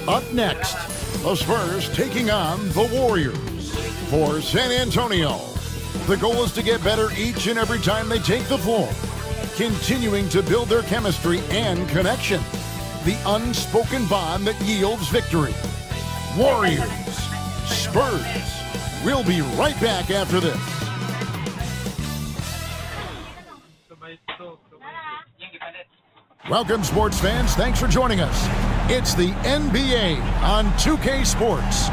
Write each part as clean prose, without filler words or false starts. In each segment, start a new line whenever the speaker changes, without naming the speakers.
Up next, the Spurs taking on the Warriors. For San Antonio, the goal is to get better each and every time they take the floor, continuing to build their chemistry and connection, the unspoken bond that yields victory. Warriors, Spurs. We'll be right back after this. Welcome, sports fans. Thanks for joining us. It's the NBA on 2K Sports.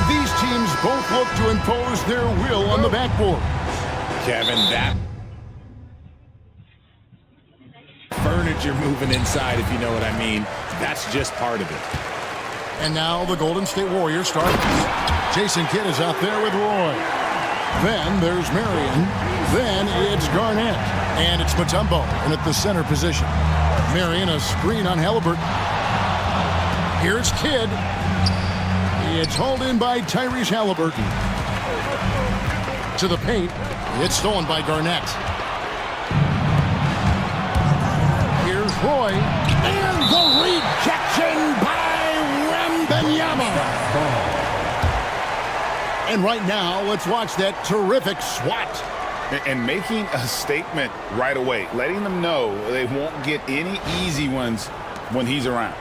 These teams both look to impose their will on the backboard.
Kevin, that furniture moving inside, if you know what I mean, that's just part of it.
And now the Golden State Warriors start. Jason Kidd is out there with Roy. Then there's Marion. Then it's Garnett. And it's Mutombo in at the center position. Marion, a screen on Halliburton. Here's Kidd. It's hauled in by Tyrese Halliburton. To the paint. It's stolen by Garnett. Here's Roy. And the rejection by Wembanyama. And right now, let's watch that terrific swat.
And making a statement right away, letting them know they won't get any easy ones when he's around.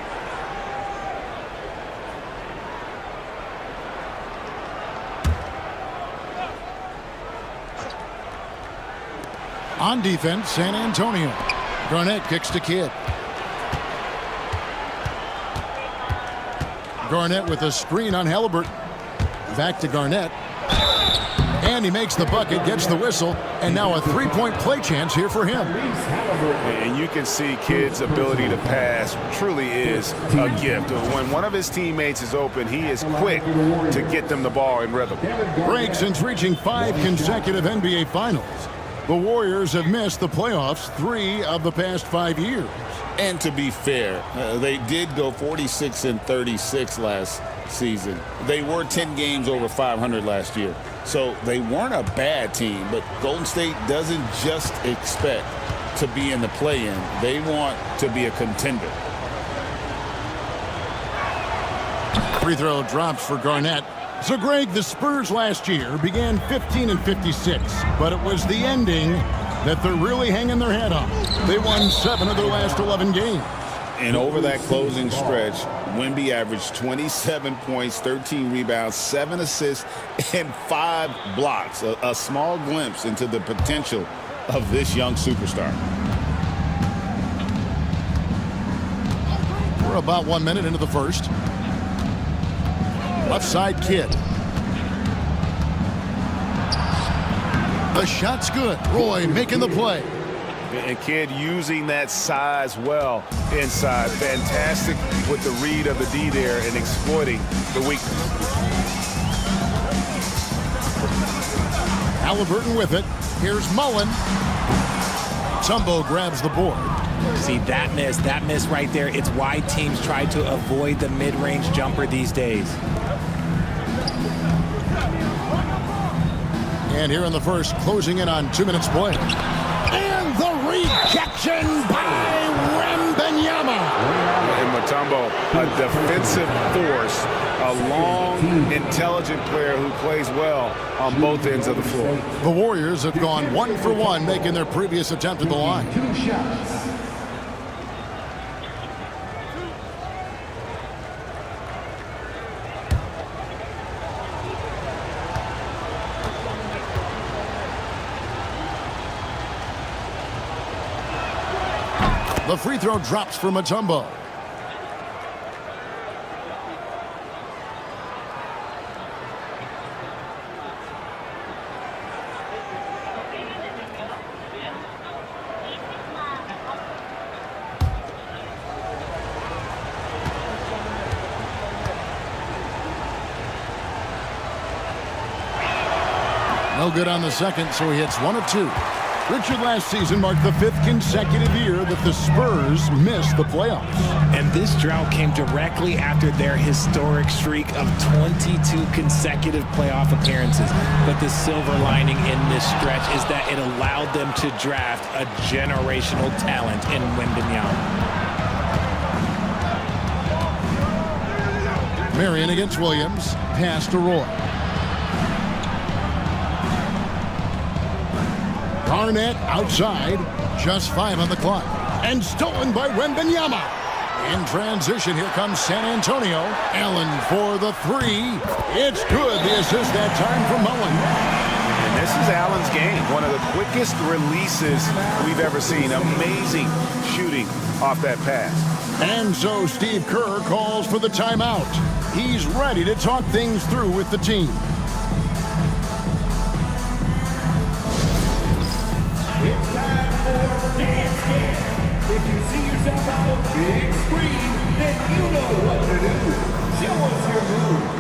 On defense, San Antonio. Garnett kicks to Kidd. Garnett with a screen on Halliburton. Back to Garnett. And he makes the bucket, gets the whistle, and now a three-point play chance here for him.
And you can see Kidd's ability to pass truly is a gift. When one of his teammates is open, he is quick to get them the ball in rhythm.
Break since reaching 5 consecutive NBA Finals. The Warriors have missed the playoffs 3 of the past 5 years.
And to be fair, they did go 46-36 last season. They were 10 games over 500 last year. So they weren't a bad team, but Golden State doesn't just expect to be in the play-in. They want to be a contender.
Free throw drops for Garnett. So, Greg, the Spurs last year began 15-56, but it was the ending that they're really hanging their head on. They won 7 of their last 11 games.
And over that closing stretch, Wemby averaged 27 points, 13 rebounds, 7 assists, and 5 blocks. A small glimpse into the potential of this young superstar.
We're about 1 minute into the first. Left side Kidd. The shot's good. Roy making the play.
And Kidd using that size well inside. Fantastic with the read of the D there and exploiting the weakness.
Halliburton with it. Here's Mullen. Mutombo grabs the board.
See, that miss right there, it's why teams try to avoid the mid-range jumper these days.
And here in the first, closing in on 2 minutes play. And the rejection by Wembanyama.
And Mutombo, a defensive force, a long, intelligent player who plays well on both ends of the floor.
The Warriors have gone 1 for 1, making their previous attempt at the line. The free throw drops for Mutombo. No good on the second, so he hits 1 of 2. Richard, last season marked the 5th consecutive year that the Spurs missed the playoffs.
And this drought came directly after their historic streak of 22 consecutive playoff appearances. But the silver lining in this stretch is that it allowed them to draft a generational talent in Wembanyama.
Marion against Williams. Pass to Roy. Garnett outside. Just 5 on the clock. And stolen by Wembanyama. In transition, here comes San Antonio. Allen for the 3. It's good. The assist that time from Mullen.
And this is Allen's game. One of the quickest releases we've ever seen. Amazing shooting off that pass.
And so Steve Kerr calls for the timeout. He's ready to talk things through with the team.
It's time for Dance Camp. If you see yourself on the big screen, then you know what to do. Show us your move.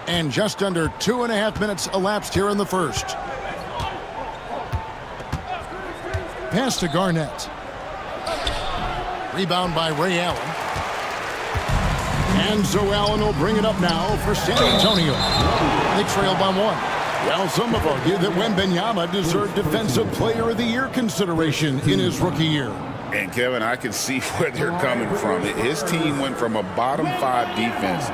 And just under 2.5 minutes elapsed here in the first. Pass to Garnett. Rebound by Ray Allen. And so Allen will bring it up now for San Antonio. They trail by 1. Well, some have argued that Wembanyama deserved Defensive Player of the Year consideration in his rookie year.
And, Kevin, I can see where they're coming from. His team went from a bottom 5 defense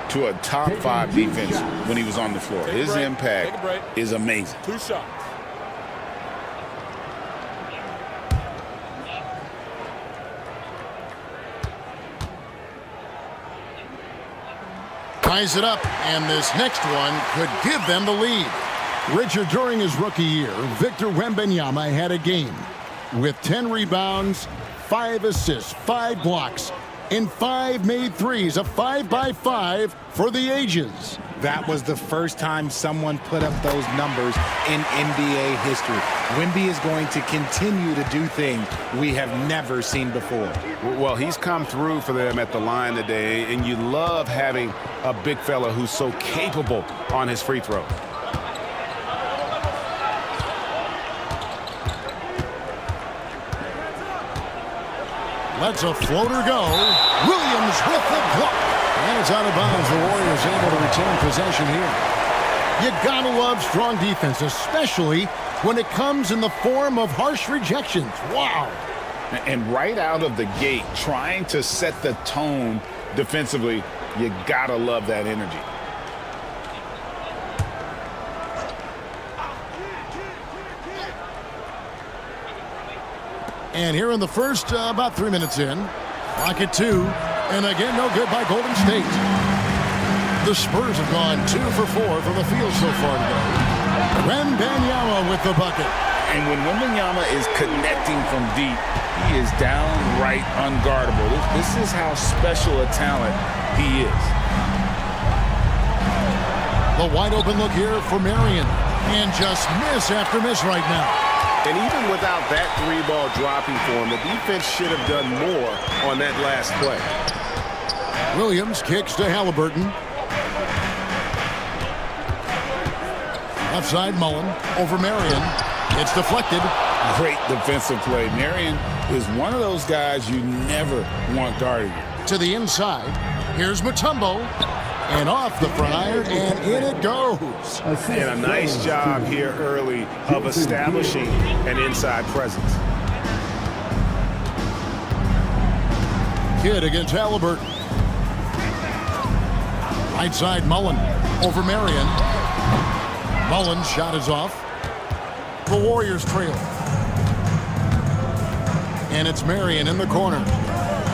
to a top 5 defense when he was on the floor. His impact is amazing.
2 shots.
Ties it up, and this next one could give them the lead. Richard, during his rookie year, Victor Wembanyama had a game with 10 rebounds, 5 assists, 5 blocks, and 5 made threes, a 5-by-5 for the ages.
That was the first time someone put up those numbers in NBA history. Wemby is going to continue to do things we have never seen before.
Well, he's come through for them at the line today, and you love having a big fella who's so capable on his free throw.
Lets a floater go. Williams with the block. And it's out of bounds. The Warriors able to retain possession here. You gotta love strong defense, especially when it comes in the form of harsh rejections. Wow.
And right out of the gate, trying to set the tone defensively, you gotta love that energy.
And here in the first, about 3 minutes in, Rocket 2, and again, no good by Golden State. The Spurs have gone 2 for 4 from the field so far today. Wembanyama with the bucket.
And when Wembanyama is connecting from deep, he is downright unguardable. This is how special a talent he is.
The wide open look here for Marion. And just miss after miss right now.
And even without that 3-ball dropping for him, the defense should have done more on that last play.
Williams kicks to Halliburton. Left side, Mullen over Marion. It's deflected.
Great defensive play. Marion is one of those guys you never want guarding you.
To the inside. Here's Mutombo. And off the front iron, and in it goes.
And a nice job here early of establishing an inside presence.
Kidd against Halliburton. Right side, Mullen over Marion. Mullen's shot is off. The Warriors trail. And it's Marion in the corner.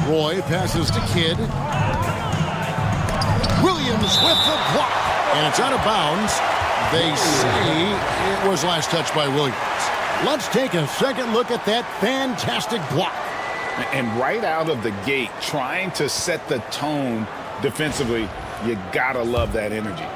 Roy passes to Kidd. Williams with the block. And it's out of bounds. They say it was last touched by Williams. Let's take a second look at that fantastic block.
And right out of the gate, trying to set the tone defensively, you gotta love that energy.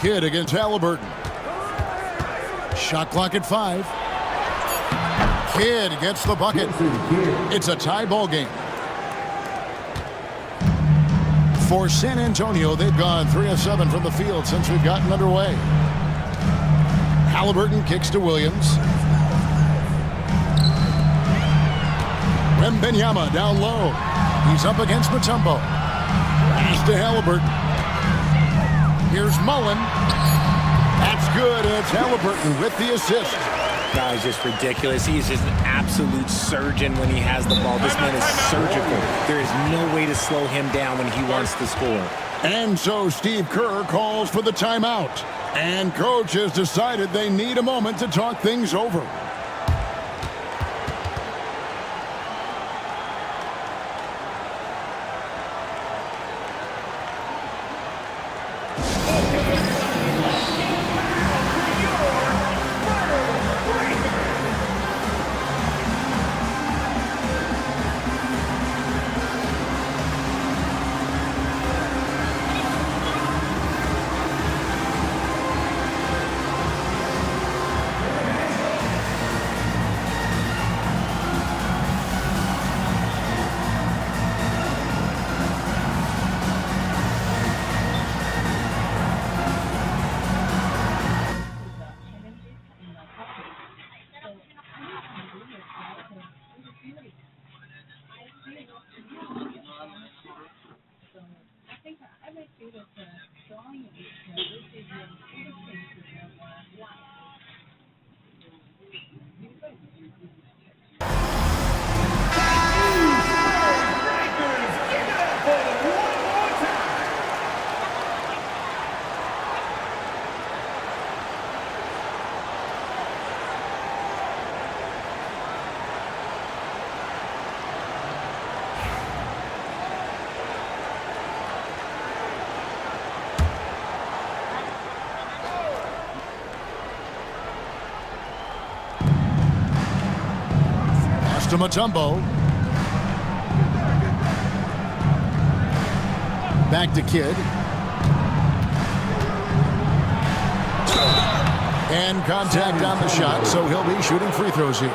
Kidd against Halliburton. Shot clock at 5. Kidd gets the bucket. It's a tie ball game. For San Antonio, they've gone 3 of 7 from the field since we've gotten underway. Halliburton kicks to Williams. Wembanyama down low. He's up against Mutombo. Pass to Halliburton. Here's Mullen. That's good, and it's Halliburton with the assist.
That is just ridiculous. He is just an absolute surgeon when he has the ball. This man is surgical. There is no way to slow him down when he wants to score.
And so Steve Kerr calls for the timeout. And coach has decided they need a moment to talk things over. To Mutombo. Back to Kidd. And contact on the shot, so he'll be shooting free throws here.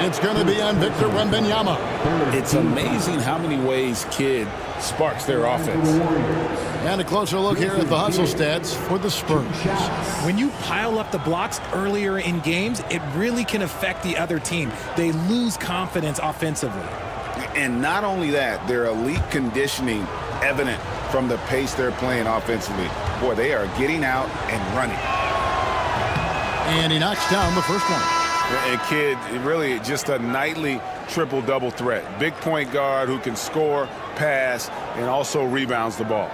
It's going to be on Victor Wembanyama.
It's amazing how many ways Kidd sparks their offense.
And a closer look here at the hustle stats for the Spurs.
When you pile up the blocks earlier in games, it really can affect the other team. They lose confidence offensively.
And not only that, their elite conditioning evident from the pace they're playing offensively. Boy, they are getting out and running.
And he knocks down the first one.
And Kidd, really just a nightly triple-double threat. Big point guard who can score, pass, and also rebounds the ball.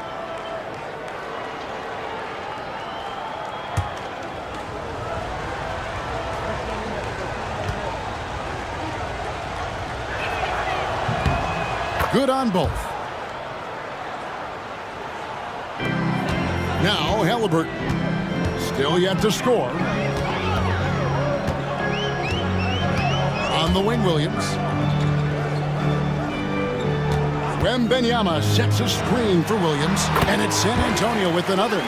Good on both. Now Halliburton. Still yet to score. On the wing, Williams. Wembenyama sets a screen for Williams, and it's San Antonio with another.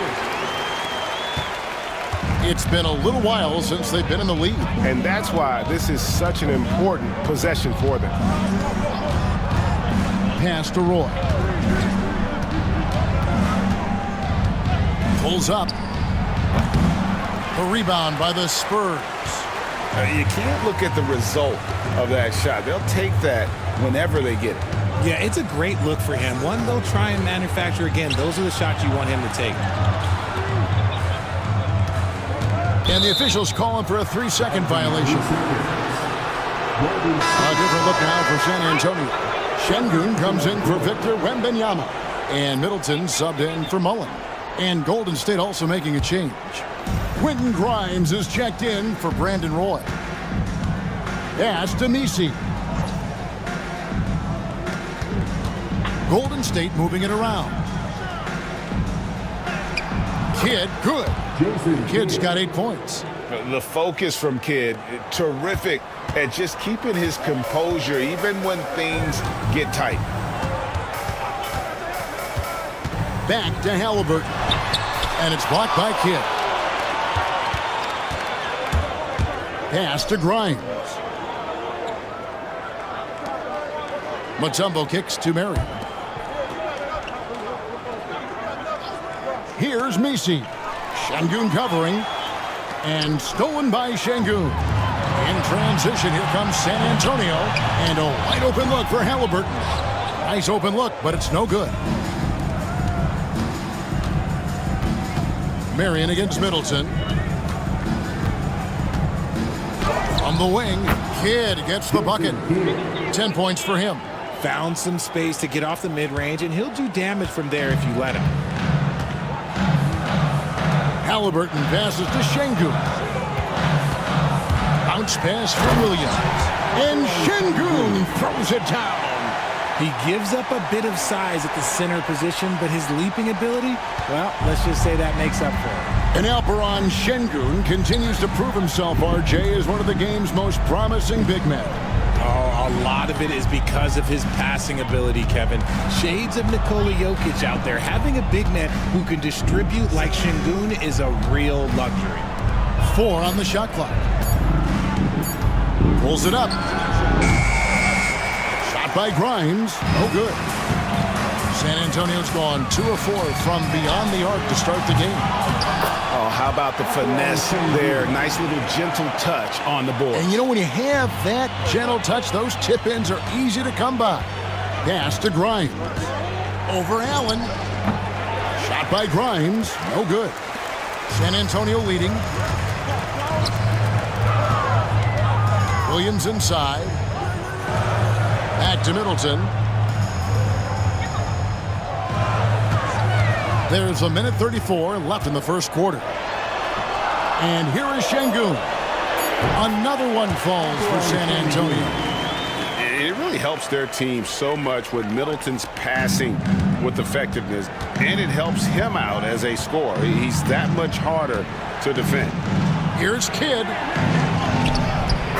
It's been a little while since they've been in the lead.
And that's why this is such an important possession for them.
Pass to Roy. Pulls up. The rebound by the Spurs.
You can't look at the result of that shot. They'll take that whenever they get it.
Yeah, it's a great look for him. One they'll try and manufacture again. Those are the shots you want him to take.
And the officials calling for a 3-second violation. A different look now for San Antonio. Şengün comes in for Victor Wembanyama. And Middleton subbed in for Mullen. And Golden State also making a change. Quentin Grimes is checked in for Brandon Roy. Pass to Misi. Golden State moving it around. Kidd, good. Kidd's got 8 points.
The focus from Kidd, terrific at just keeping his composure even when things get tight.
Back to Halliburton. And it's blocked by Kidd. Pass to Grimes. Mutombo kicks to Mary. Here's Misi. Şengün covering. And stolen by Şengün. In transition, here comes San Antonio. And a wide open look for Halliburton. Nice open look, but it's no good. Marion against Middleton. From the wing, Kidd gets the bucket. 10 points for him.
Found some space to get off the mid-range, and he'll do damage from there if you let him.
Halliburton passes to Şengün. Bounce pass for Williams. And Şengün throws it down.
He gives up a bit of size at the center position, but his leaping ability, well, let's just say that makes up for it.
And Alperon Şengün continues to prove himself, RJ, as one of the game's most promising big men.
Oh, a lot of it is because of his passing ability, Kevin. Shades of Nikola Jokic out there. Having a big man who can distribute like Şengün is a real luxury.
4 on the shot clock. Pulls it up. Shot by Grimes. No good. San Antonio's gone 2 of 4 from beyond the arc to start the game.
Oh, how about the finesse there? Nice little gentle touch on the board.
And you know, when you have that gentle touch, those tip-ins are easy to come by. Pass to Grimes. Over Allen. Shot by Grimes. No good. San Antonio leading. Williams inside. Back to Middleton. There's a minute 34 left in the first quarter. And here is Şengün. Another one falls for San Antonio.
It really helps their team so much with Middleton's passing with effectiveness, and it helps him out as a scorer. He's that much harder to defend.
Here's Kidd.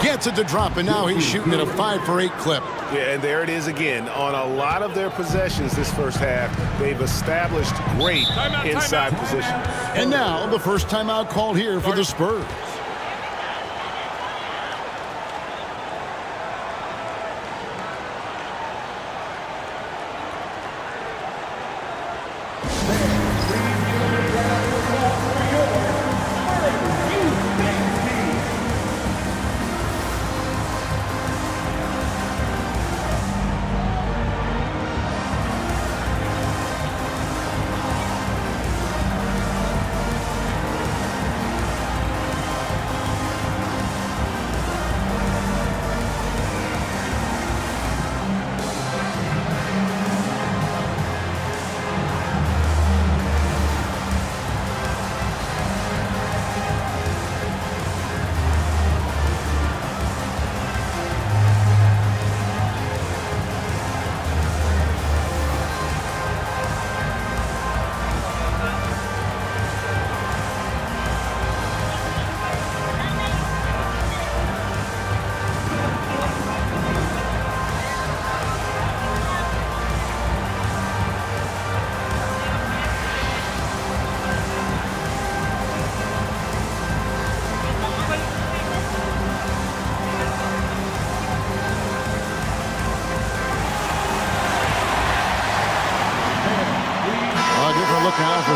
Gets it to drop, and now he's shooting at a 5-for-8 clip.
Yeah, and there it is again. On a lot of their possessions this first half, they've established great inside position.
And now the first timeout called here for the Spurs.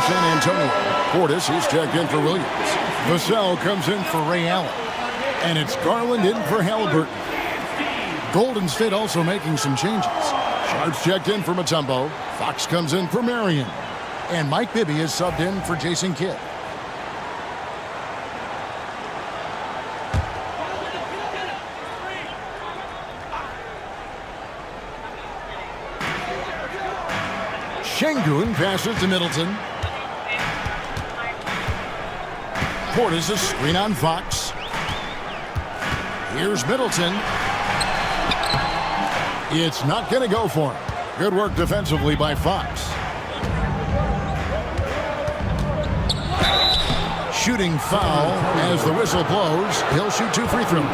San Antonio. Portis, he's checked in for Williams. Vassell comes in for Ray Allen. And it's Garland in for Halliburton. Golden State also making some changes. Sharp's checked in for Mutombo. Fox comes in for Marion. And Mike Bibby is subbed in for Jason Kidd. Şengün passes to Middleton. Portis a screen on Fox. Here's Middleton. It's not going to go for him. Good work defensively by Fox. Shooting foul as the whistle blows. He'll shoot 2 free throws.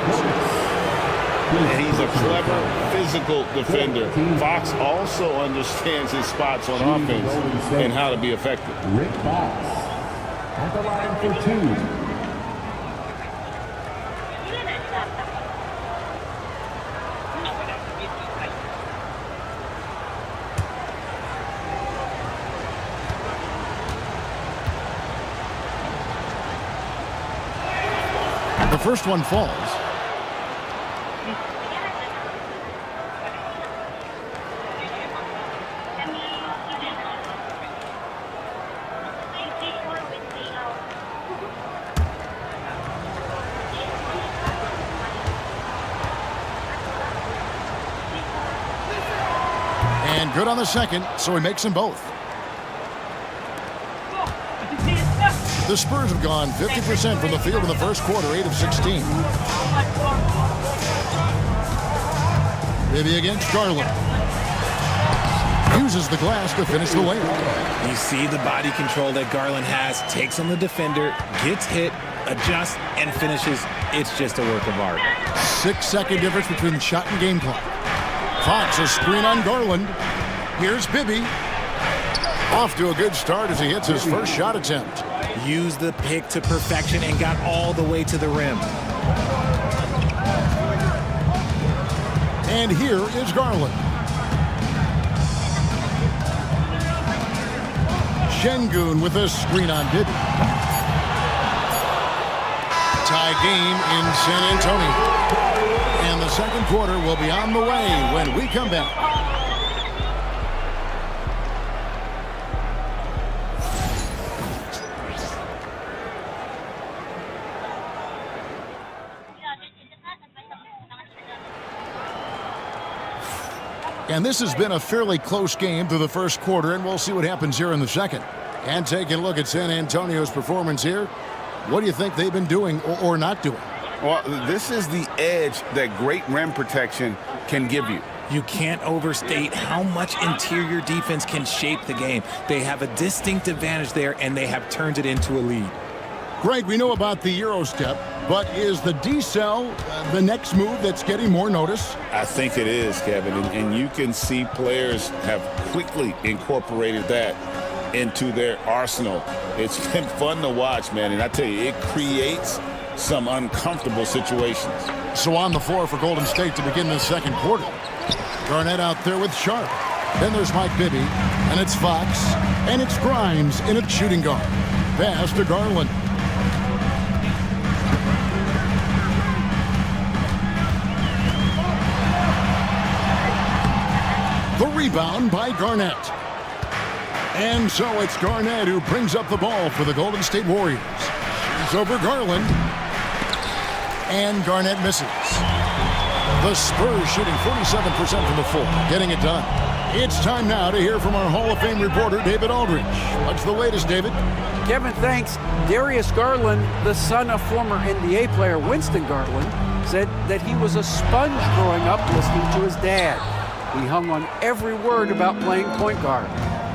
And he's a clever, physical defender. Fox also understands his spots on offense and how to be effective.
Rick Fox at the line for 2.
The first one falls. And good on the second, so he makes them both. The Spurs have gone 50% from the field in the first quarter, 8 of 16. Maybe against Garland. Uses the glass to finish the layup.
You see the body control that Garland has, takes on the defender, gets hit, adjusts, and finishes. It's just a work of art.
6-second difference between the shot and game clock. Fox a screen on Garland. Here's Bibby. Off to a good start as he hits his first shot attempt.
Used the pick to perfection and got all the way to the rim.
And here is Garland. Şengün with a screen on Bibby. Tie game in San Antonio. And the second quarter will be on the way when we come back. And this has been a fairly close game through the first quarter, and we'll see what happens here in the second. And taking a look at San Antonio's performance here, what do you think they've been doing or not doing?
Well, this is the edge that great rim protection can give you.
You can't overstate how much interior defense can shape the game. They have a distinct advantage there, and they have turned it into a lead.
Greg, we know about the Euro step, but is the decel the next move that's getting more notice?
I think it is, Kevin, and you can see players have quickly incorporated that into their arsenal. It's been fun to watch, man, and I tell you, it creates some uncomfortable situations.
So on the floor for Golden State to begin the second quarter. Garnett out there with Sharp. Then there's Mike Bibby, and it's Fox, and it's Grimes in a shooting guard. Pass to Garland. The rebound by Garnett. And so it's Garnett who brings up the ball for the Golden State Warriors. He's over Garland. And Garnett misses. The Spurs shooting 47% from the floor, getting it done. It's time now to hear from our Hall of Fame reporter, David Aldridge. What's the latest, David?
Kevin, thanks. Darius Garland, the son of former NBA player Winston Garland, said that he was a sponge growing up listening to his dad. He hung on every word about playing point guard.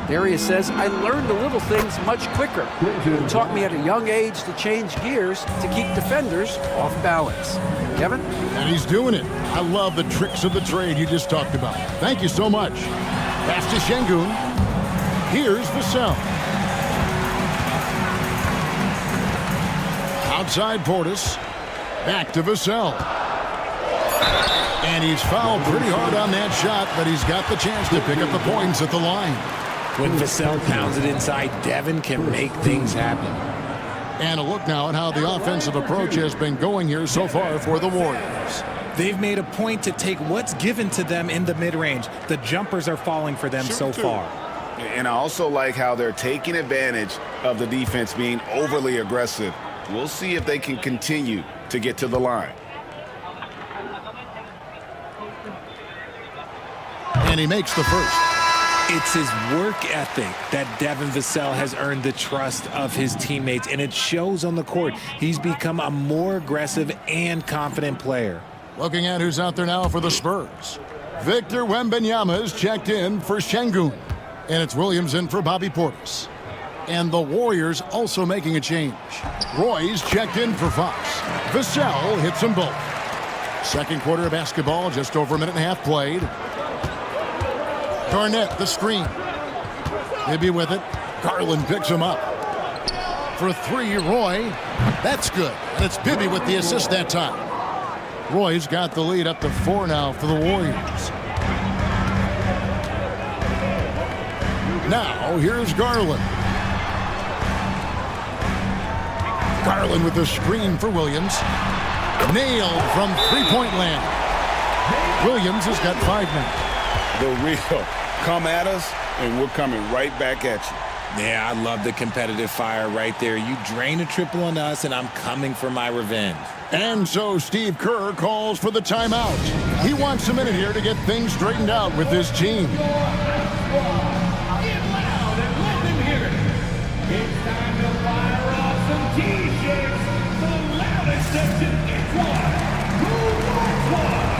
Darius says, I learned the little things much quicker. It taught me at a young age to change gears to keep defenders off balance. Kevin?
And he's doing it. I love the tricks of the trade you just talked about. Thank you so much. Pass to Şengün. Here's Vassell. Outside Portis. Back to Vassell. And he's fouled pretty hard on that shot, but he's got the chance to pick up the points at the line.
When Vassell pounds it inside, Devin can make things happen.
And a look now at how the offensive approach has been going here so far for the Warriors.
They've made a point to take what's given to them in the mid-range. The jumpers are falling for them so far.
And I also like how they're taking advantage of the defense being overly aggressive. We'll see if they can continue to get to the line.
And he makes the first.
It's his work ethic that Devin Vassell has earned the trust of his teammates, and it shows on the court. He's become a more aggressive and confident player.
Looking at who's out there now for the Spurs. Victor Wembanyama is checked in for Şengün. And it's Williams in for Bobby Portis. And the Warriors also making a change. Roy's checked in for Fox. Vassell hits them both. Second quarter of basketball, just over a minute and a half played. Garnett, the screen. Bibby with it. Garland picks him up. For three, Roy. That's good. And it's Bibby with the assist that time. Roy's got the lead up to 4 now for the Warriors. Now, here's Garland. Garland with the screen for Williams. Nailed from three-point land. Williams has got 5 now.
The real come at us, and we're coming right back at you.
Yeah, I love the competitive fire right there. You drain a triple on us, and I'm coming for my revenge.
And so Steve Kerr calls for the timeout. He wants a minute here to get things straightened out with his team.
It's time to fire off some T-shirts. The loudest section gets one. Who wants one?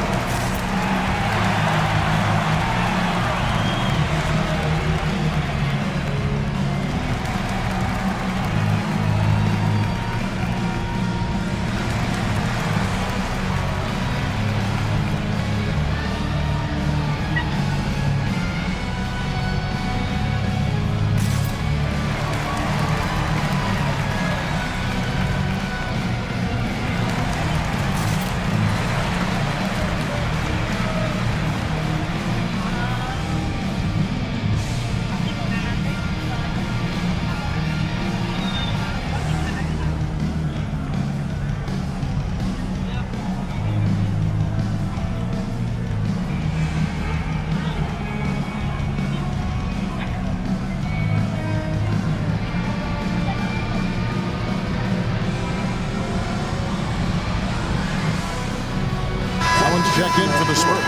Checked in for the Spurs.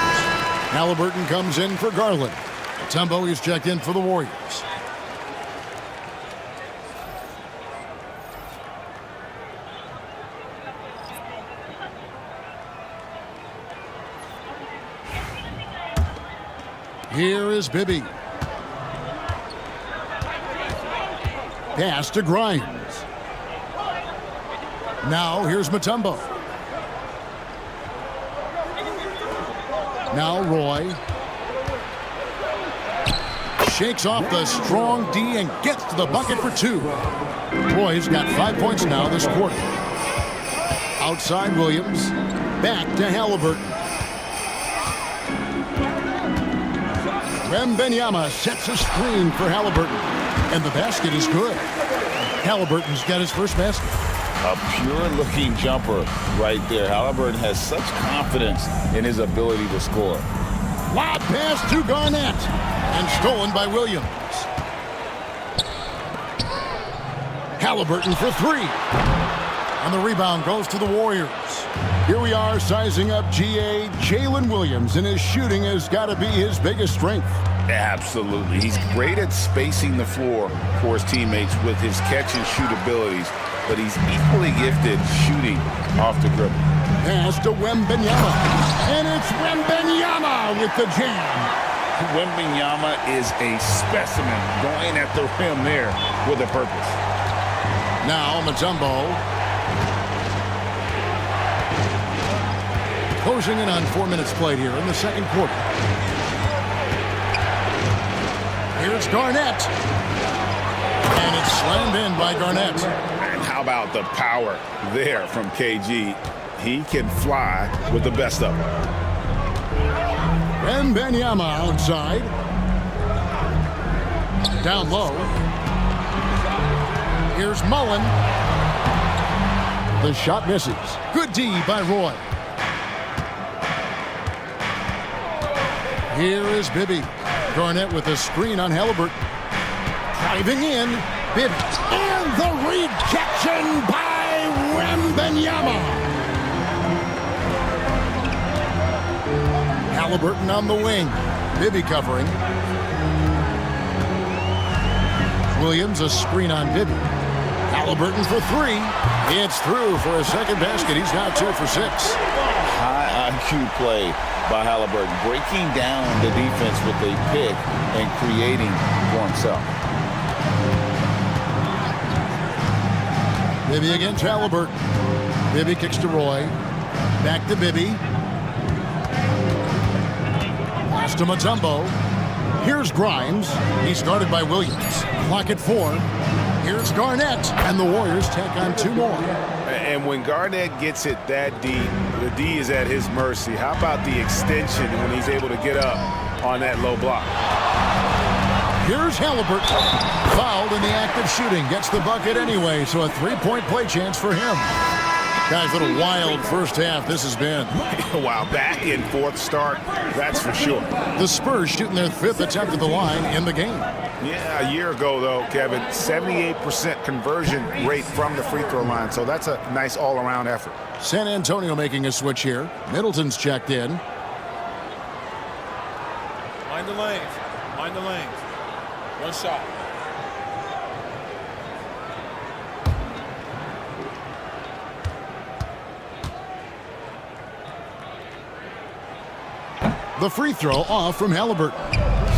Halliburton comes in for Garland. Mutombo is checked in for the Warriors. Here is Bibby. Pass to Grimes. Now here's Mutombo. Now Roy. Shakes off the strong D and gets to the bucket for 2. Roy's got 5 points now this quarter. Outside Williams. Back to Halliburton. Wembanyama sets a screen for Halliburton. And the basket is good. Halliburton's got his first basket.
A pure-looking jumper right there. Halliburton has such confidence in his ability to score.
Lob pass to Garnett. And stolen by Williams. Halliburton for 3. And the rebound goes to the Warriors. Here we are sizing up GA Jalen Williams, and his shooting has got to be his biggest strength.
Absolutely. He's great at spacing the floor for his teammates with his catch-and-shoot abilities, but he's equally gifted shooting off the dribble.
Pass to Wembanyama. And it's Wembanyama with the jam.
Wembanyama is a specimen going at the rim there with a purpose.
Now Mutombo. Closing in on 4 minutes played here in the second quarter. Here's Garnett. And it's slammed in by Garnett.
And how about the power there from KG? He can fly with the best of them.
Wembanyama outside. Down low. Here's Mullen. The shot misses. Good D by Roy. Here is Bibby. Garnett with a screen on Halliburton. Driving in. Bibby. And the rejection by Wembanyama. Halliburton on the wing. Bibby covering. Williams a screen on Bibby. Halliburton for three. It's through for a second basket. He's now 2 for 6.
High IQ play by Halliburton, breaking down the defense with a pick and creating for himself.
Bibby against Halliburton. Bibby kicks to Roy. Back to Bibby. Pass to Mutombo. Here's Grimes. He's guarded by Williams. Clock at 4. Here's Garnett. And the Warriors tack on 2 more.
And when Garnett gets it that deep, the D is at his mercy. How about the extension when he's able to get up on that low block?
Here's Halliburton. Fouled in the act of shooting. Gets the bucket anyway, so a 3-point play chance for him. Guys, what a wild first half this has been.
Wow, back in fourth start, that's for sure.
The Spurs shooting their 5th attempt at the line in the game.
Yeah, a year ago, though, Kevin, 78% conversion rate from the free throw line, so that's a nice all-around effort.
San Antonio making a switch here. Middleton's checked in.
Mind the lanes. Mind the lanes. One shot.
The free throw off from Halliburton.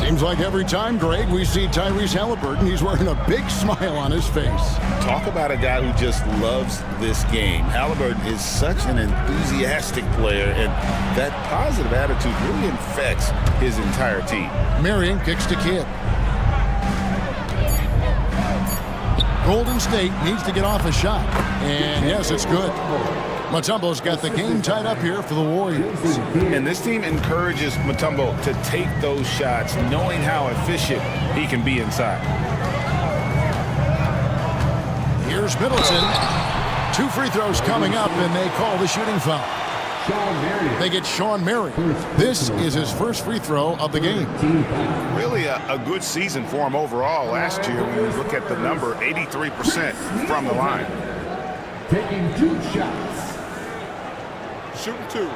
Seems like every time, Greg, we see Tyrese Halliburton, he's wearing a big smile on his face.
Talk about a guy who just loves this game. Halliburton is such an enthusiastic player, and that positive attitude really infects his entire team.
Marion kicks to Kidd. Golden State needs to get off a shot. And yes, it's good. Mutombo's got the game tied up here for the Warriors.
And this team encourages Mutombo to take those shots, knowing how efficient he can be inside.
Here's Middleton. 2 free throws coming up, and they call the shooting foul. They get Sean Marion. This is his first free throw of the game.
Really a good season for him overall last year. When you look at the number, 83% from the line.
Taking 2 shots.
Shooting 2.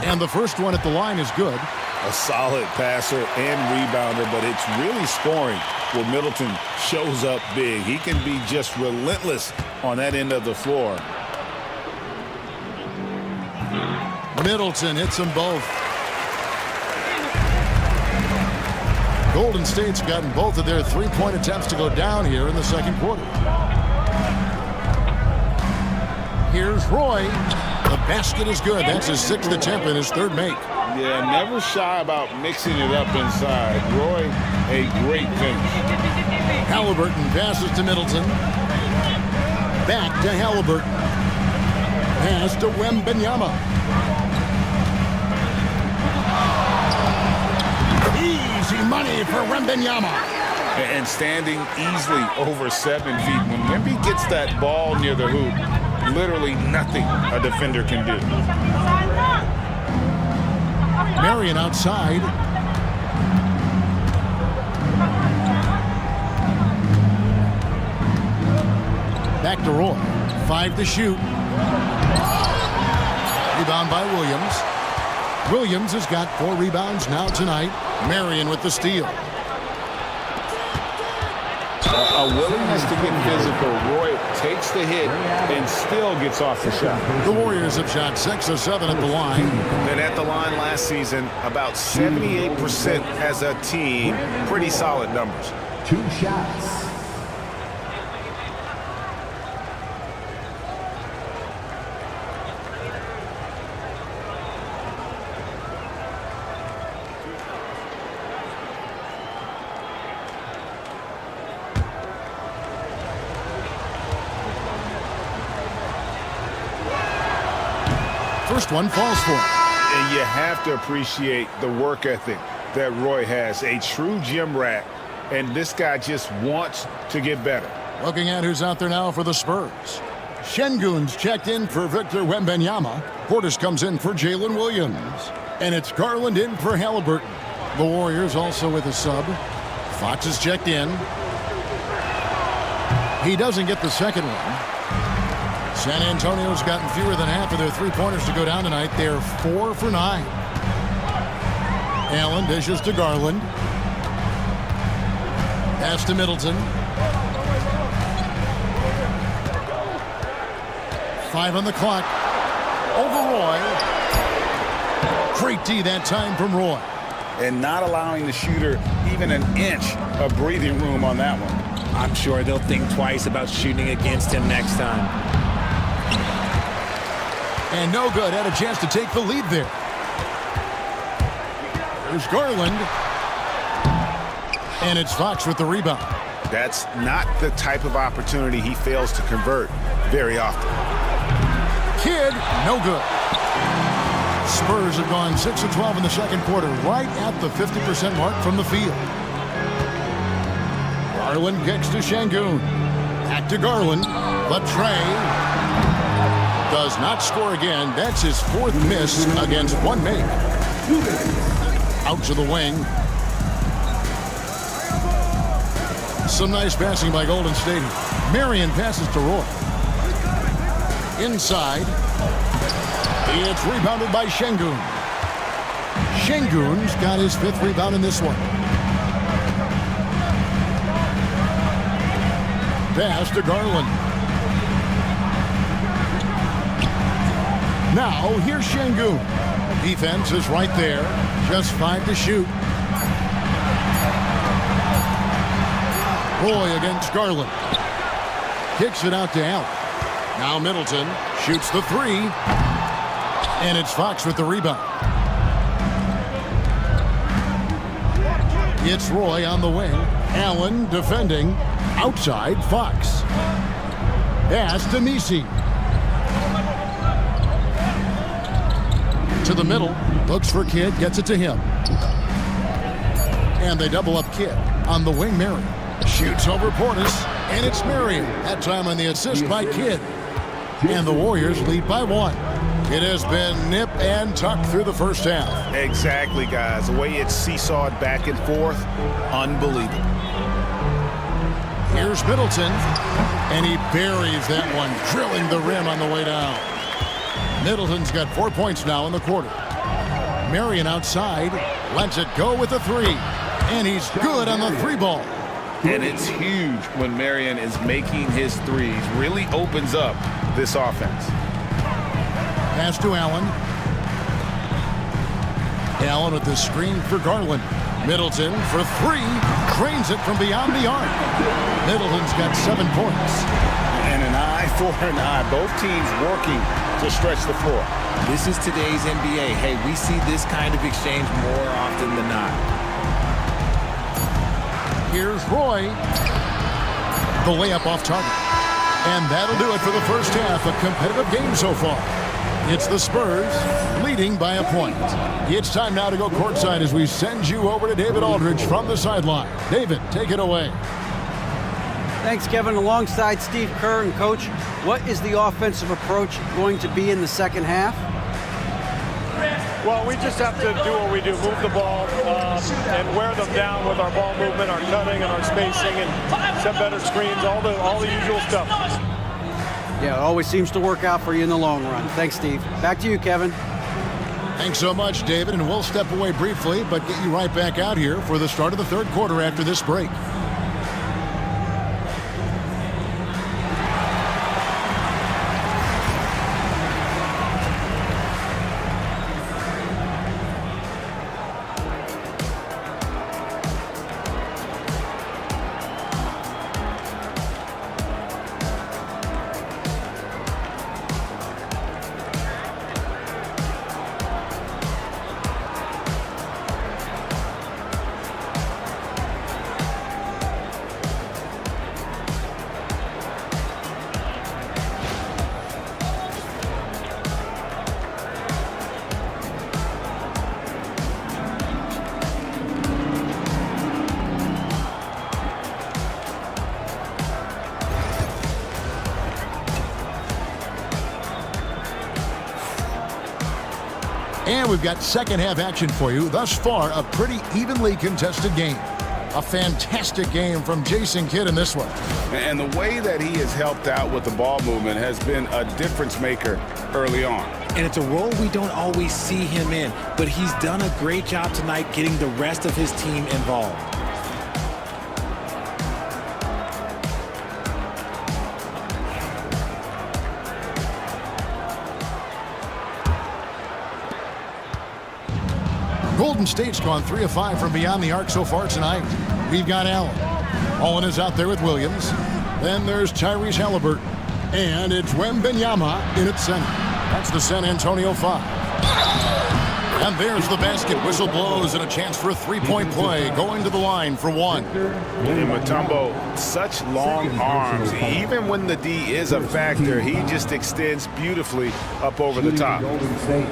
And the first one at the line is good.
A solid passer and rebounder, but it's really scoring where Middleton shows up big. He can be just relentless on that end of the floor.
Middleton hits them both. Golden State's gotten both of their 3-point attempts to go down here in the second quarter. Here's Roy. The basket is good. That's his 6th attempt and his 3rd make.
Yeah, never shy about mixing it up inside. Roy, a great finish.
Halliburton passes to Middleton. Back to Halliburton. Pass to Wembanyama. Easy money for Wembanyama.
And standing easily over 7 feet. When Wemby gets that ball near the hoop, literally nothing a defender can do.
Marion outside. Back to Roy. 5 to shoot. Rebound by Williams. Williams has got 4 rebounds now tonight. Marion with the steal.
A willingness to get physical. Roy takes the hit and still gets off the shot.
The Warriors have shot 6 of 7 at the line.
And at the line last season, about 78% as a team. Pretty solid numbers.
2 shots.
first one falls for him.
And you have to appreciate the work ethic that Roy has. A true gym rat. And this guy just wants to get better.
Looking at who's out there now for the Spurs. Şengün's checked in for Victor Wembanyama. Portis comes in for Jalen Williams. And it's Garland in for Halliburton. The Warriors also with a sub. Fox is checked in. He doesn't get the second one. San Antonio's gotten fewer than half of their three-pointers to go down tonight. They're 4 for 9. Allen dishes to Garland. Pass to Middleton. 5 on the clock. Over Roy. Great D that time from Roy.
And not allowing the shooter even an inch of breathing room on that one.
I'm sure they'll think twice about shooting against him next time.
And no good. Had a chance to take the lead there. There's Garland. And it's Fox with the rebound.
That's not the type of opportunity he fails to convert very often.
Kidd, no good. Spurs have gone 6 of 12 in the second quarter, right at the 50% mark from the field. Garland kicks to Şengün. Back to Garland. Latre does not score again. That's his 4th miss against one make. Out to the wing. Some nice passing by Golden State. Marion passes to Roy. Inside. It's rebounded by Şengün. Şengün's got his 5th rebound in this one. Pass to Garland. Now, here's Şengün. Defense is right there. Just 5 to shoot. Roy against Garland. Kicks it out to Allen. Now Middleton shoots the 3. And it's Fox with the rebound. It's Roy on the wing. Allen defending. Outside, Fox. Pass to Messi. To the middle. Looks for Kidd. Gets it to him. And they double up Kidd. On the wing, Marion. Shoots over Portis. And it's Marion. That time on the assist by Kidd. And the Warriors lead by 1. It has been nip and tuck through the first half.
Exactly, guys. The way it's seesawed back and forth, unbelievable.
Here's Middleton, and he buries that one, drilling the rim on the way down. Middleton's got 4 points now in the quarter. Marion outside, lets it go with a 3, and he's good on the 3 ball.
And it's huge when Marion is making his threes. Really opens up this offense.
Pass to Allen. Allen with the screen for Garland. Middleton for 3. Cranes it from beyond the arc. Middleton's got 7 points.
And an eye for an eye. Both teams working to stretch the floor.
This is today's NBA. Hey, we see this kind of exchange more often than not.
Here's Roy. The layup off target. And that'll do it for the first half. A competitive game so far. It's the Spurs leading by a point. It's time now to go courtside as we send you over to David Aldridge from the sideline. David, take it away.
Thanks, Kevin. Alongside Steve Kerr and Coach, what is the offensive approach going to be in the second half?
Well, we just have to do what we do, move the ball and wear them down with our ball movement, our cutting, and our spacing, and set better screens, all the usual stuff.
Yeah, it always seems to work out for you in the long run. Thanks, Steve. Back to you, Kevin.
Thanks so much, David, and we'll step away briefly, but get you right back out here for the start of the third quarter after this break. we've got second half action for you. Thus far, a pretty evenly contested game. A fantastic game from Jason Kidd in this one.
And the way that he has helped out with the ball movement has been a difference maker early on.
And it's a role we don't always see him in, but he's done a great job tonight getting the rest of his team involved.
Golden State's gone 3 of 5 from beyond the arc so far tonight. We've got Allen. Owen is out there with Williams. Then there's Tyrese Halliburton. And it's Wembanyama in at center. That's the San Antonio 5. And there's the basket. Whistle blows and a chance for a three-point play. Going to the line for one.
And Mutombo, such long arms. Even when the D is a factor, he just extends beautifully up over the top.
Golden State.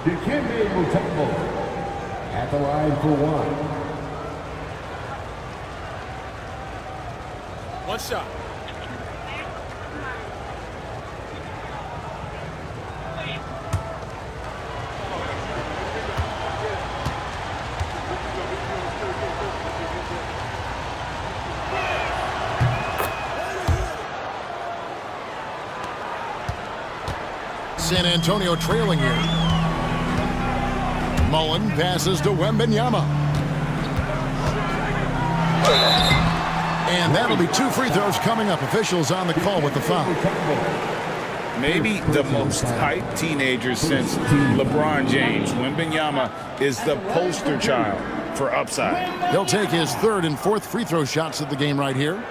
Dikembe Mutombo at the line for one.
One shot.
San Antonio trailing here. Mullen passes to Wembanyama. And that'll be 2 free throws coming up. Officials on the call with the foul.
Maybe the most hyped teenager since LeBron James. Wembanyama is the poster child for upside.
He'll take his third and fourth free throw shots of the game right here.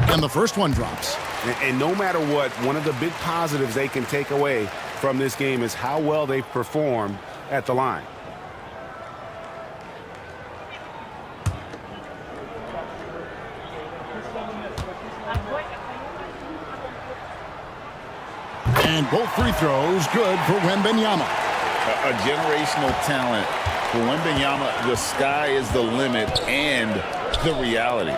And the first one drops.
And no matter what, one of the big positives they can take away from this game is how well they've performed at the line.
And both free throws good for Wembanyama.
A generational talent. For Wembanyama, the sky is the limit and the reality.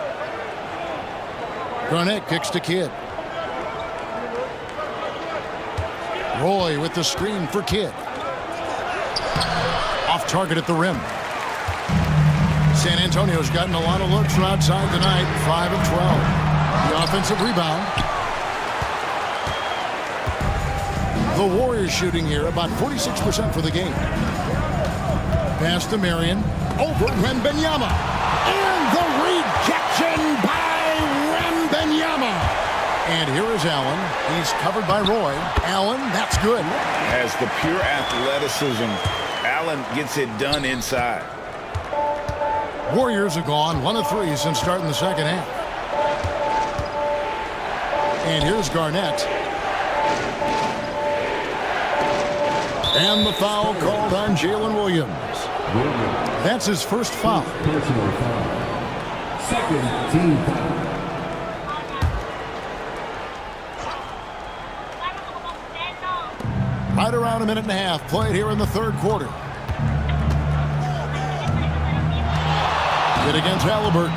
Garnett kicks to Kidd. Roy with the screen for Kidd. Off target at the rim. San Antonio's gotten a lot of looks from outside tonight. 5 of 12. The offensive rebound. The Warriors shooting here about 46% for the game. Pass to Marion. Over Wembanyama. And the rejection by Wembanyama. And here is Allen. He's covered by Roy. Allen, that's good.
As the pure athleticism, Allen gets it done inside.
Warriors have gone 1 of 3 since starting the second half. And here's Garnett. And the foul called on Jalen Williams. That's his first foul.
Personal foul. Second team foul.
Right around a minute and a half played here in the third quarter. Hit against Halliburton.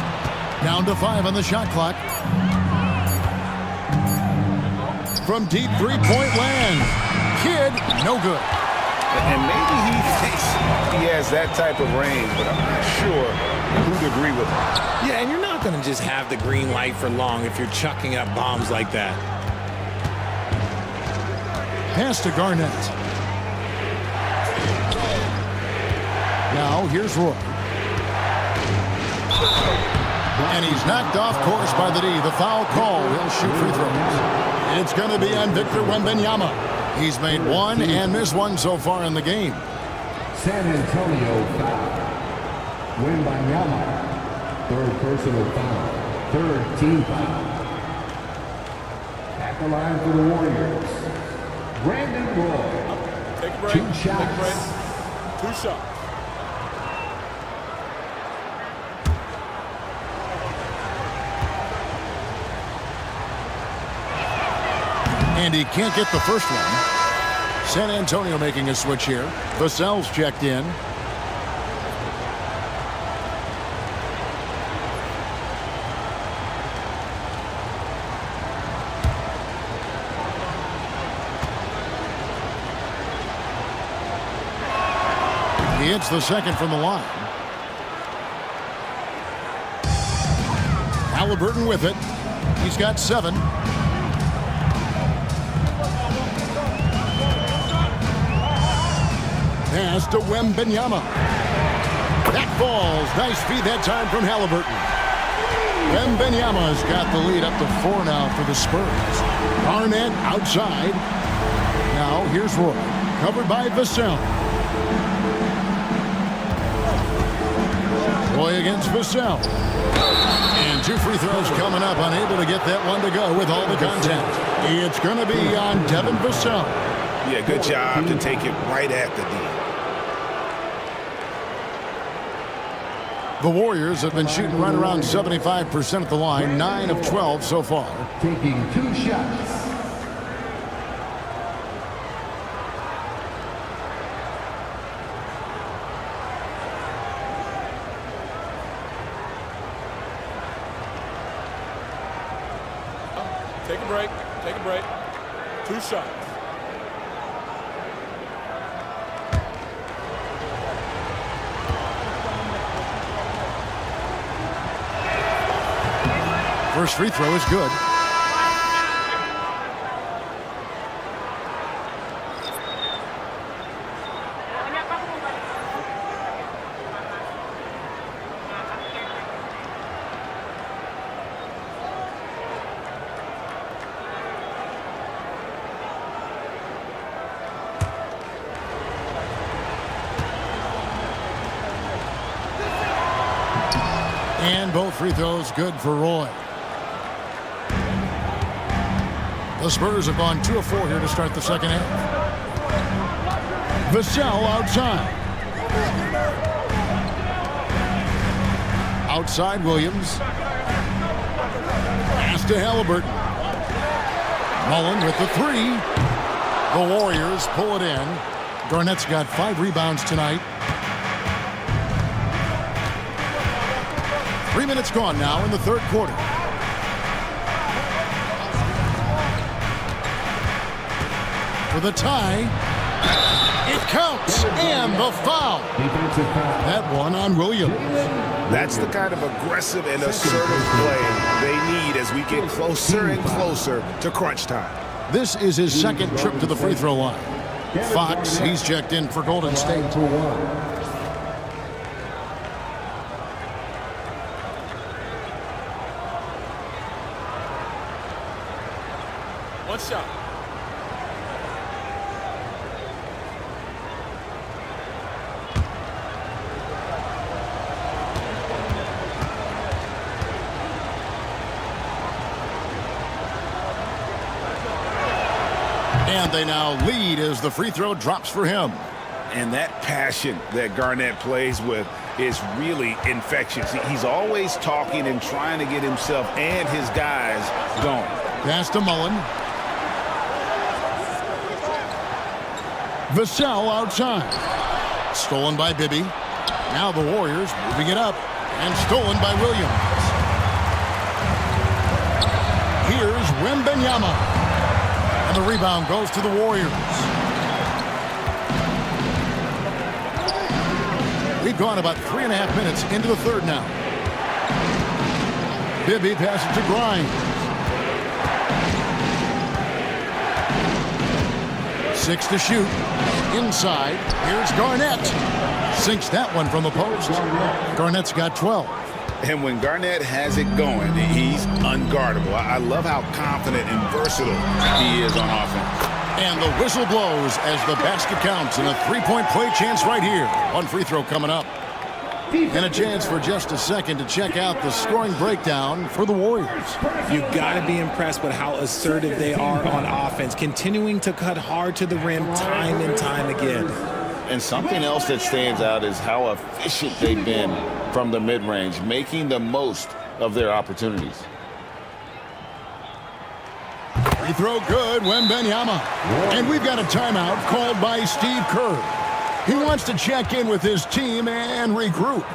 Down to 5 on the shot clock. From deep three-point land. Kidd, no good.
And maybe he thinks he has that type of range, but I'm not sure who'd agree with him.
Yeah, and you're not going to just have the green light for long if you're chucking up bombs like that.
Pass to Garnett. Now here's Roy. And he's knocked off course by the D. The foul call. He'll shoot free throws. It's going to be on Victor Wembanyama. He's made 1 and missed 1 so far in the game.
San Antonio foul. Wembanyama. Third personal foul. Third team foul. At the line for the Warriors. Brandon Roy.
Take a break.
2 shots.
Take a break. 2 shots.
And he can't get the first one. San Antonio making a switch here. Vassell's checked in. He hits the second from the line. Halliburton with it. He's got 7. Pass to Wembanyama. That falls. Nice feed that time from Halliburton. Wembanyama's got the lead up to 4 now for the Spurs. Garnett outside. Now here's Roy. Covered by Vassell. Roy against Vassell. And 2 free throws coming up. Unable to get that one to go with all the contact. It's going to be on Devin Vassell.
Yeah, good job to take it right at the D.
The Warriors have been shooting right around 75% at the line. 9 of 12 so far.
Taking 2 shots.
Take a break. Take a break. 2 shots.
First free throw is good. And both free throws good for Roy. The Spurs have gone 2 of 4 here to start the second half. Vassell outside. Outside Williams. Pass to Halliburton. Mullen with the 3. The Warriors pull it in. Garnett's got 5 rebounds tonight. 3 minutes gone now in the third quarter. For the tie. It counts. And the foul. That one on Williams.
That's the kind of aggressive and assertive play they need as we get closer and closer to crunch time.
This is his second trip to the free throw line. Fox, he's checked in for Golden State.
One shot.
And they now lead as the free throw drops for him.
And that passion that Garnett plays with is really infectious. He's always talking and trying to get himself and his guys going.
Pass to Mullen. Vassell outside. Stolen by Bibby. Now the Warriors moving it up. And stolen by Williams. Here's Wembanyama. And the rebound goes to the Warriors. We've gone about 3.5 minutes into the third now. Bibby passes to Grimes. 6 to shoot. Inside. Here's Garnett. Sinks that one from the post. Garnett's got 12.
And when Garnett has it going, he's unguardable. I love how confident and versatile he is on offense.
And the whistle blows as the basket counts and a 3-point play chance right here. One free throw coming up. And a chance for just a second to check out the scoring breakdown for the Warriors.
You've got to be impressed with how assertive they are on offense, continuing to cut hard to the rim time and time again.
And something else that stands out is how efficient they've been from the mid-range, making the most of their opportunities.
Free throw good, Wembanyama. And we've got a timeout called by Steve Kerr. He wants to check in with his team and regroup.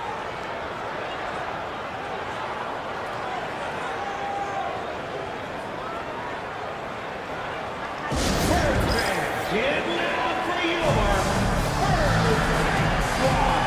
Get loud for your Spurs squad.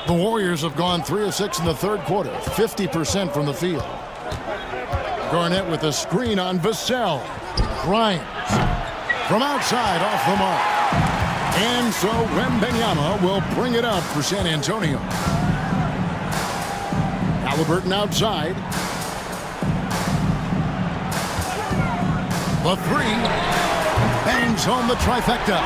The Warriors have gone 3 of 6 in the third quarter, 50% from the field. Garnett with a screen on Vassell. Grimes from outside off the mark. And so Wembanyama will bring it up for San Antonio. Halliburton outside. The three. Bangs home the trifecta.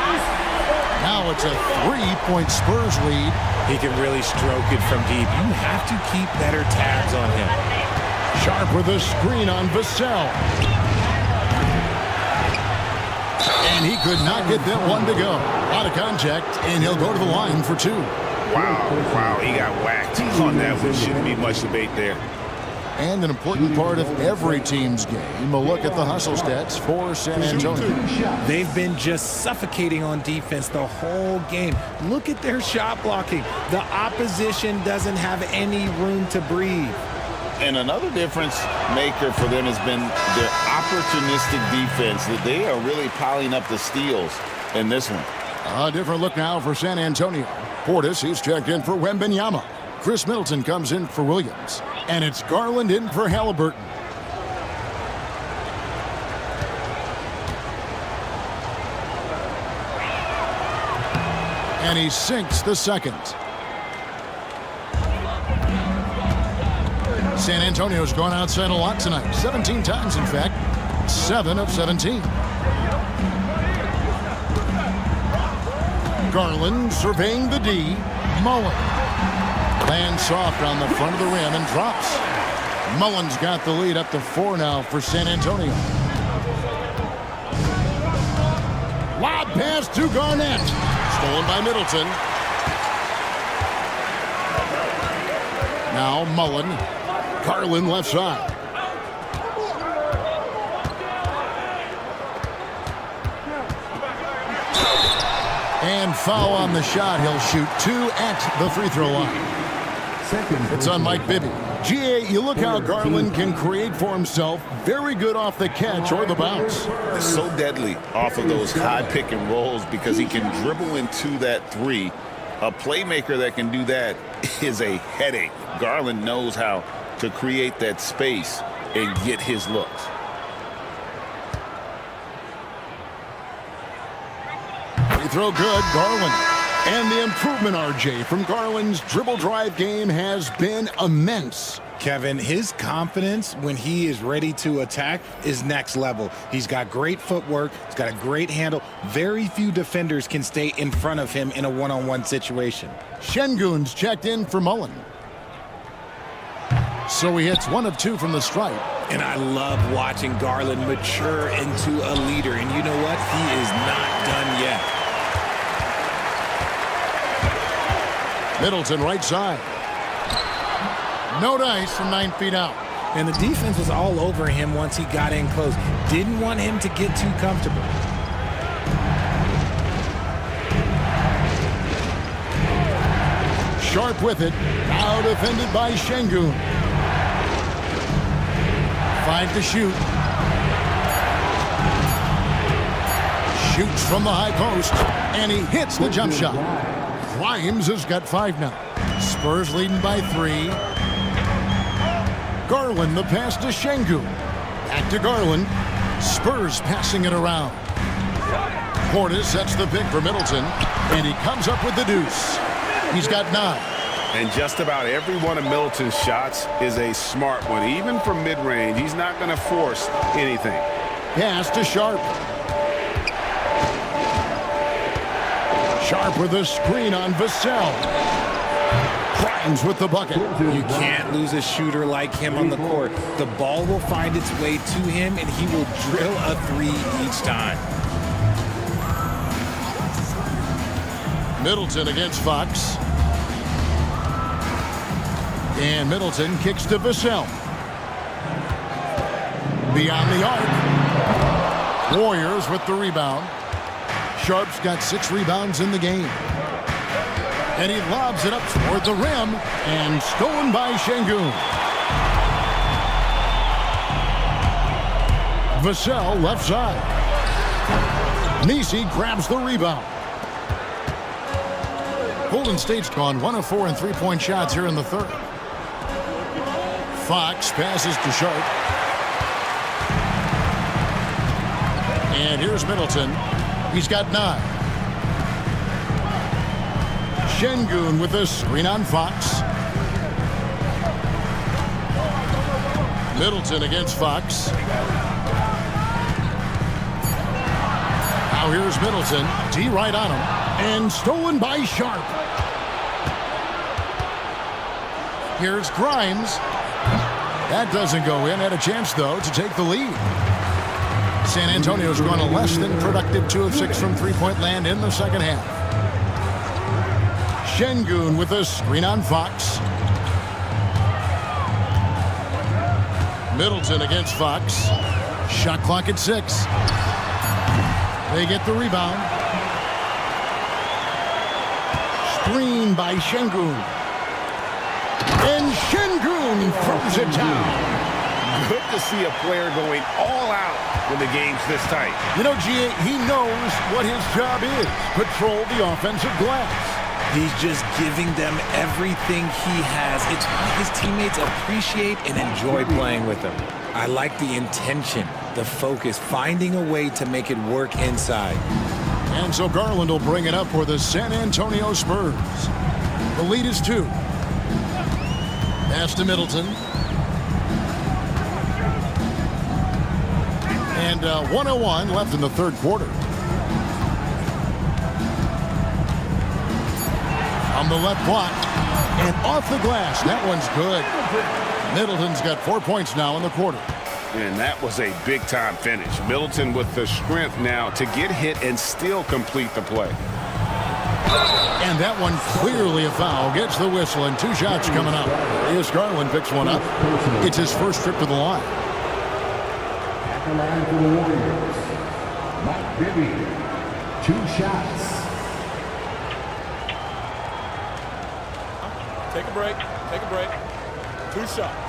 Now it's a 3-point Spurs lead.
He can really stroke it from deep. You have to keep better tabs on him.
Sharp with a screen on Vassell. And he could not get that one to go. Out of contact, and he'll go to the line for two.
Wow, he got whacked on that one. Shouldn't be much debate there.
And an important part of every team's game, a look at the hustle stats for San Antonio.
They've been just suffocating on defense the whole game. Look at their shot blocking. The opposition doesn't have any room to breathe.
And another difference maker for them has been their opportunistic defense. That they are really piling up the steals in this one.
A different look now for San Antonio. Portis, he's checked in for Wembanyama. Chris Middleton comes in for Williams. And it's Garland in for Halliburton. And he sinks the second. San Antonio's gone outside a lot tonight. 17 times, in fact. 7 of 17. Garland surveying the D. Mullen. Lands soft on the front of the rim and drops. Mullen's got the lead up to 4 now for San Antonio. Lob pass to Garnett. Stolen by Middleton. Now Mullen. Garland left side. And foul on the shot. He'll shoot 2 at the free throw line. It's on Mike Bibby. GA, you look how Garland can create for himself. Very good off the catch or the bounce.
It's so deadly off of those high pick and rolls because he can dribble into that three. A playmaker that can do that is a headache. Garland knows how to create that space and get his looks.
Free throw good, Garland. And the improvement, RJ, from Garland's dribble drive game has been immense.
Kevin, his confidence when he is ready to attack is next level. He's got great footwork. He's got a great handle. Very few defenders can stay in front of him in a one-on-one situation.
Şengün's checked in for Mullen. So he hits 1 of 2 from the stripe.
And I love watching Garland mature into a leader. And you know what? He is not done yet.
Middleton right side. No dice from 9 feet out.
And the defense was all over him once he got in close. Didn't want him to get too comfortable.
Sharp with it. Now defended by Şengün. 5 to shoot. Shoots from the high post. And he hits the jump shot. Grimes has got 5 now. Spurs leading by 3. Garland, the pass to Şengün. Back to Garland. Spurs passing it around. Portis sets the pick for Middleton. And he comes up with the deuce. He's got 9.
And just about every one of Middleton's shots is a smart one. Even from mid-range, he's not going to force anything.
Pass to Sharp. Sharp with a screen on Vassell. Grimes with the bucket.
You can't lose a shooter like him on the court. The ball will find its way to him, and he will drill a 3 each time.
Middleton against Fox. And Middleton kicks to Vassell. Beyond the arc. Warriors with the rebound. Sharp's got 6 rebounds in the game. And he lobs it up toward the rim. And stolen by Şengün. Vassell left side. Nisi grabs the rebound. Golden State's gone 1 of 4 in 3-point shots here in the third. Fox passes to Sharp. And here's Middleton. He's got 9. Şengün with a screen on Fox. Middleton against Fox. Now here's Middleton. D right on him. And stolen by Sharp. Here's Grimes. That doesn't go in. Had a chance, though, to take the lead. San Antonio's gone a less than productive 2 of 6 from 3-point land in the second half. Şengün with a screen on Fox. Middleton against Fox. Shot clock at 6. They get the rebound. Screen by Şengün. And Şengün throws it down.
Good to see a player going all out when the game's this tight.
You know, G.A., he knows what his job is. Patrol the offensive glass.
He's just giving them everything he has. It's why his teammates appreciate and enjoy playing with him. I like the intention, the focus, finding a way to make it work inside.
And so Garland will bring it up for the San Antonio Spurs. The lead is 2. Pass to Middleton. And 1:01 left in the third quarter. On the left block. And off the glass. That one's good. Middleton's got 4 points now in the quarter.
And that was a big-time finish. Middleton with the strength now to get hit and still complete the play.
And that one clearly a foul. Gets the whistle and 2 shots coming up. Here's Garland picks one up. It's his first trip to the line.
At the line for the Warriors, Mike Bibby, 2 shots.
Take a break. Take a break. 2 shots.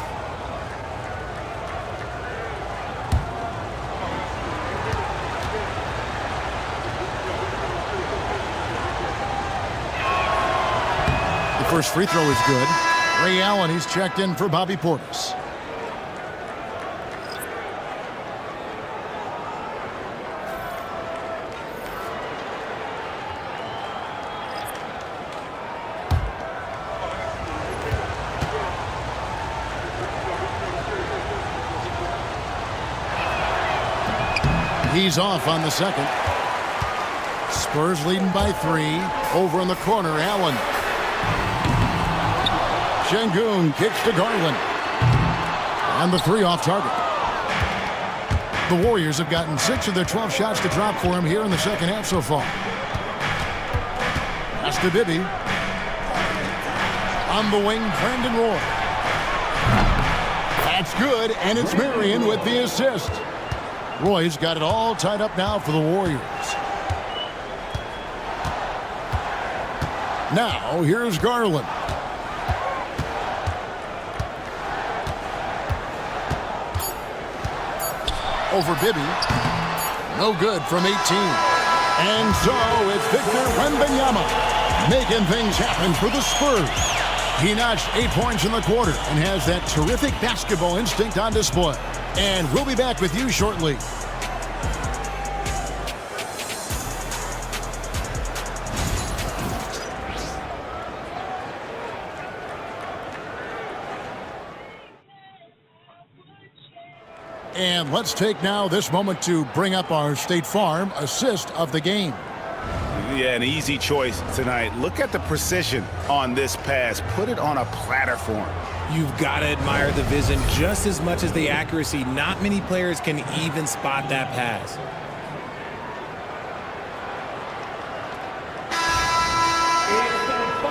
The first free throw is good. Ray Allen, he's checked in for Bobby Portis. He's off on the second. Spurs leading by 3. Over in the corner, Allen. Şengün kicks to Garland. And the 3 off target. The Warriors have gotten 6 of their 12 shots to drop for him here in the second half so far. Pass to Bibby. On the wing, Brandon Roy. That's good, and it's Marion with the assist. Roy's got it all tied up now for the Warriors. Now, here's Garland. Over Bibby. No good from 18. And so it's Victor Wembanyama making things happen for the Spurs. He notched 8 points in the quarter and has that terrific basketball instinct on display. And we'll be back with you shortly. And let's take now this moment to bring up our State Farm assist of the game.
Yeah, an easy choice tonight. Look at the precision on this pass. Put it on a platter for him.
You've got to admire the vision just as much as the accuracy. Not many players can even spot that pass.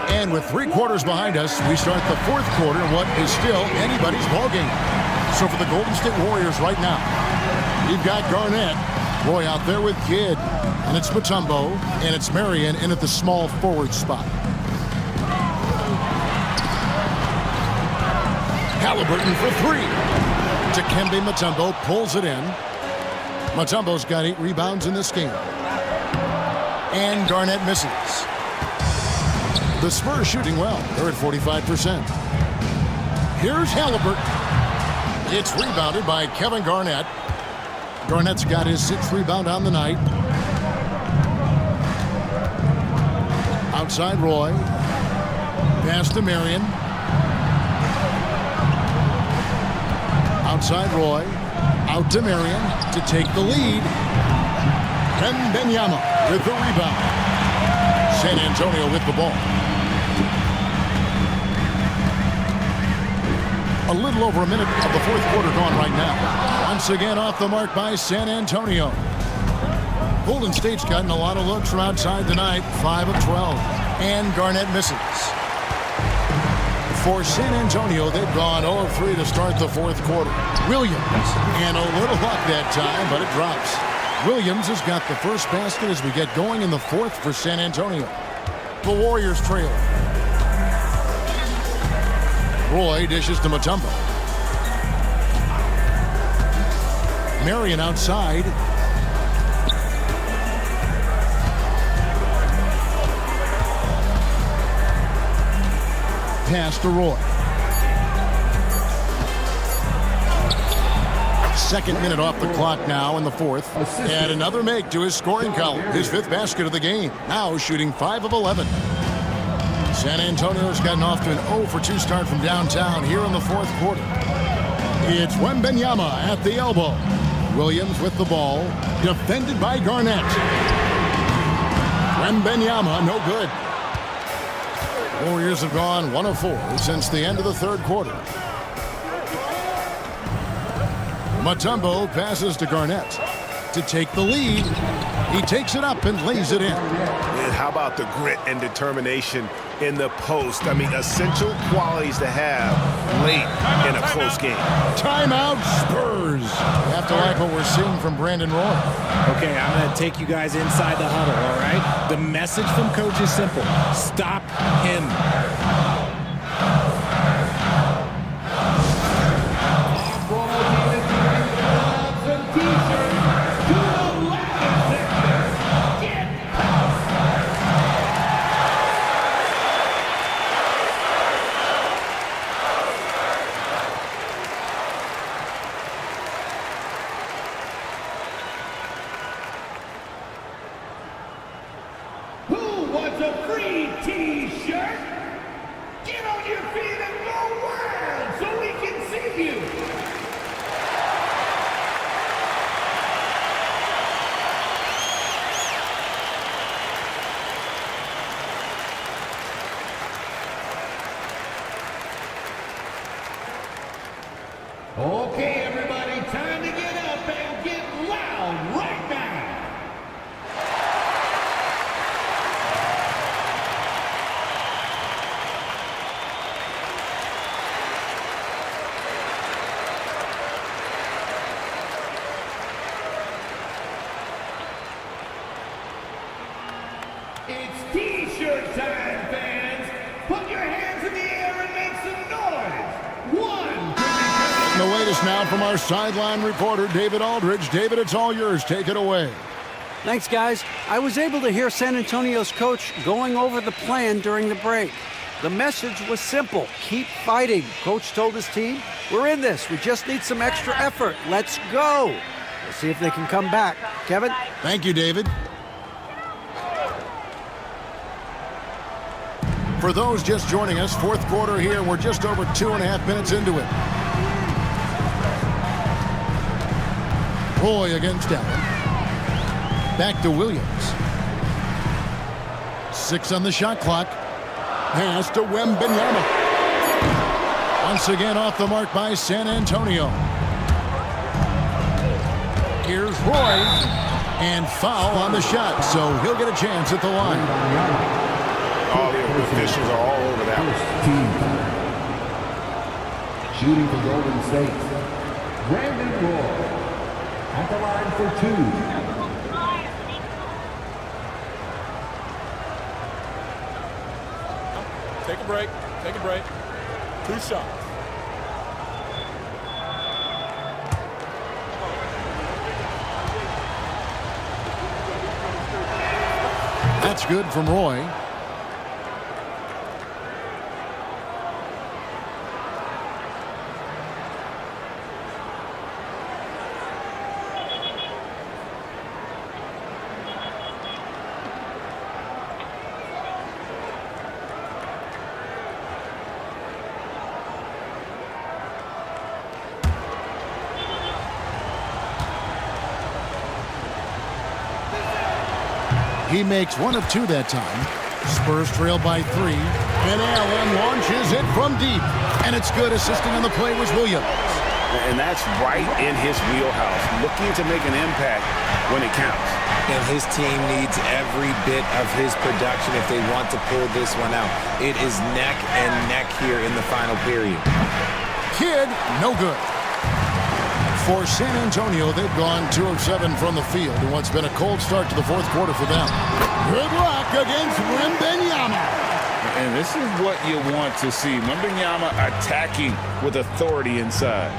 And with 3 quarters behind us, we start the 4th quarter in what is still anybody's ballgame. So for the Golden State Warriors right now, you've got Garnett, Roy out there with Kidd, and it's Mutombo, and it's Marion in at the small forward spot. Halliburton for 3. Dikembe Mutombo pulls it in. Mutombo's got 8 rebounds in this game. And Garnett misses. The Spurs shooting well. They're at 45%. Here's Halliburton. It's rebounded by Kevin Garnett. Garnett's got his 6th rebound on the night. Outside Roy. Pass to Marion. Outside Roy. Out to Marion to take the lead. Wembanyama with the rebound. San Antonio with the ball. A little over a minute of the 4th quarter gone right now. Once again off the mark by San Antonio. Golden State's gotten a lot of looks from outside tonight. 5 of 12. And Garnett misses. For San Antonio, they've gone 0 of 3 to start the 4th quarter. Williams. And a little luck that time, but it drops. Williams has got the first basket as we get going in the 4th for San Antonio. The Warriors trail. Roy dishes to Mutombo. Marion outside. Pass to Roy. 2nd minute off the clock now in the 4th. And another make to his scoring column. His 5th basket of the game. Now shooting 5 of 11. San Antonio's gotten off to an 0 for 2 start from downtown here in the 4th quarter. It's Wembanyama at the elbow. Williams with the ball. Defended by Garnett. Wembanyama, no good. Warriors have gone 1 of 4 since the end of the 3rd quarter. Mutombo passes to Garnett to take the lead. He takes it up and lays it in.
And how about the grit and determination in the post? I mean, essential qualities to have late in a close game.
Timeout, Spurs. You have to like what we're seeing from Brandon Roy.
Okay, I'm going to take you guys inside the huddle, all right? The message from coach is simple. Stop him.
Who wants a free t-shirt? Okay, everybody, time to get up and get loud right now. It's T-shirt time, fans. Put your hands in the air and make some noise. One.
The latest now from our sideline reporter, David Aldridge. David, it's all yours. Take it away.
Thanks, guys. I was able to hear San Antonio's coach going over the plan during the break. The message was simple. Keep fighting. Coach told his team, we're in this. We just need some extra effort. Let's go. We'll see if they can come back. Kevin?
Thank you, David. For those just joining us, fourth quarter here. We're just over 2.5 minutes into it. Roy against Allen. Back to Williams. 6 on the shot clock. Pass to Wembanyama. Once again off the mark by San Antonio. Here's Roy. And foul on the shot, so he'll get a chance at the line.
All the officials are all over that.
Shooting for Golden State. Brandon Roy at the line for 2.
Take a break. Take a break. 2 shots.
That's good from Roy. He makes 1 of 2 that time. Spurs trail by 3. And Allen launches it from deep. And it's good. Assisting on the play was Williams.
And that's right in his wheelhouse, looking to make an impact when it counts.
And his team needs every bit of his production if they want to pull this one out. It is neck and neck here in the final period.
Kidd, no good. For San Antonio, they've gone 2 of 7 from the field in what's been a cold start to the fourth quarter for them. Good luck against Wembanyama.
And this is what you want to see. Wembanyama attacking with authority inside.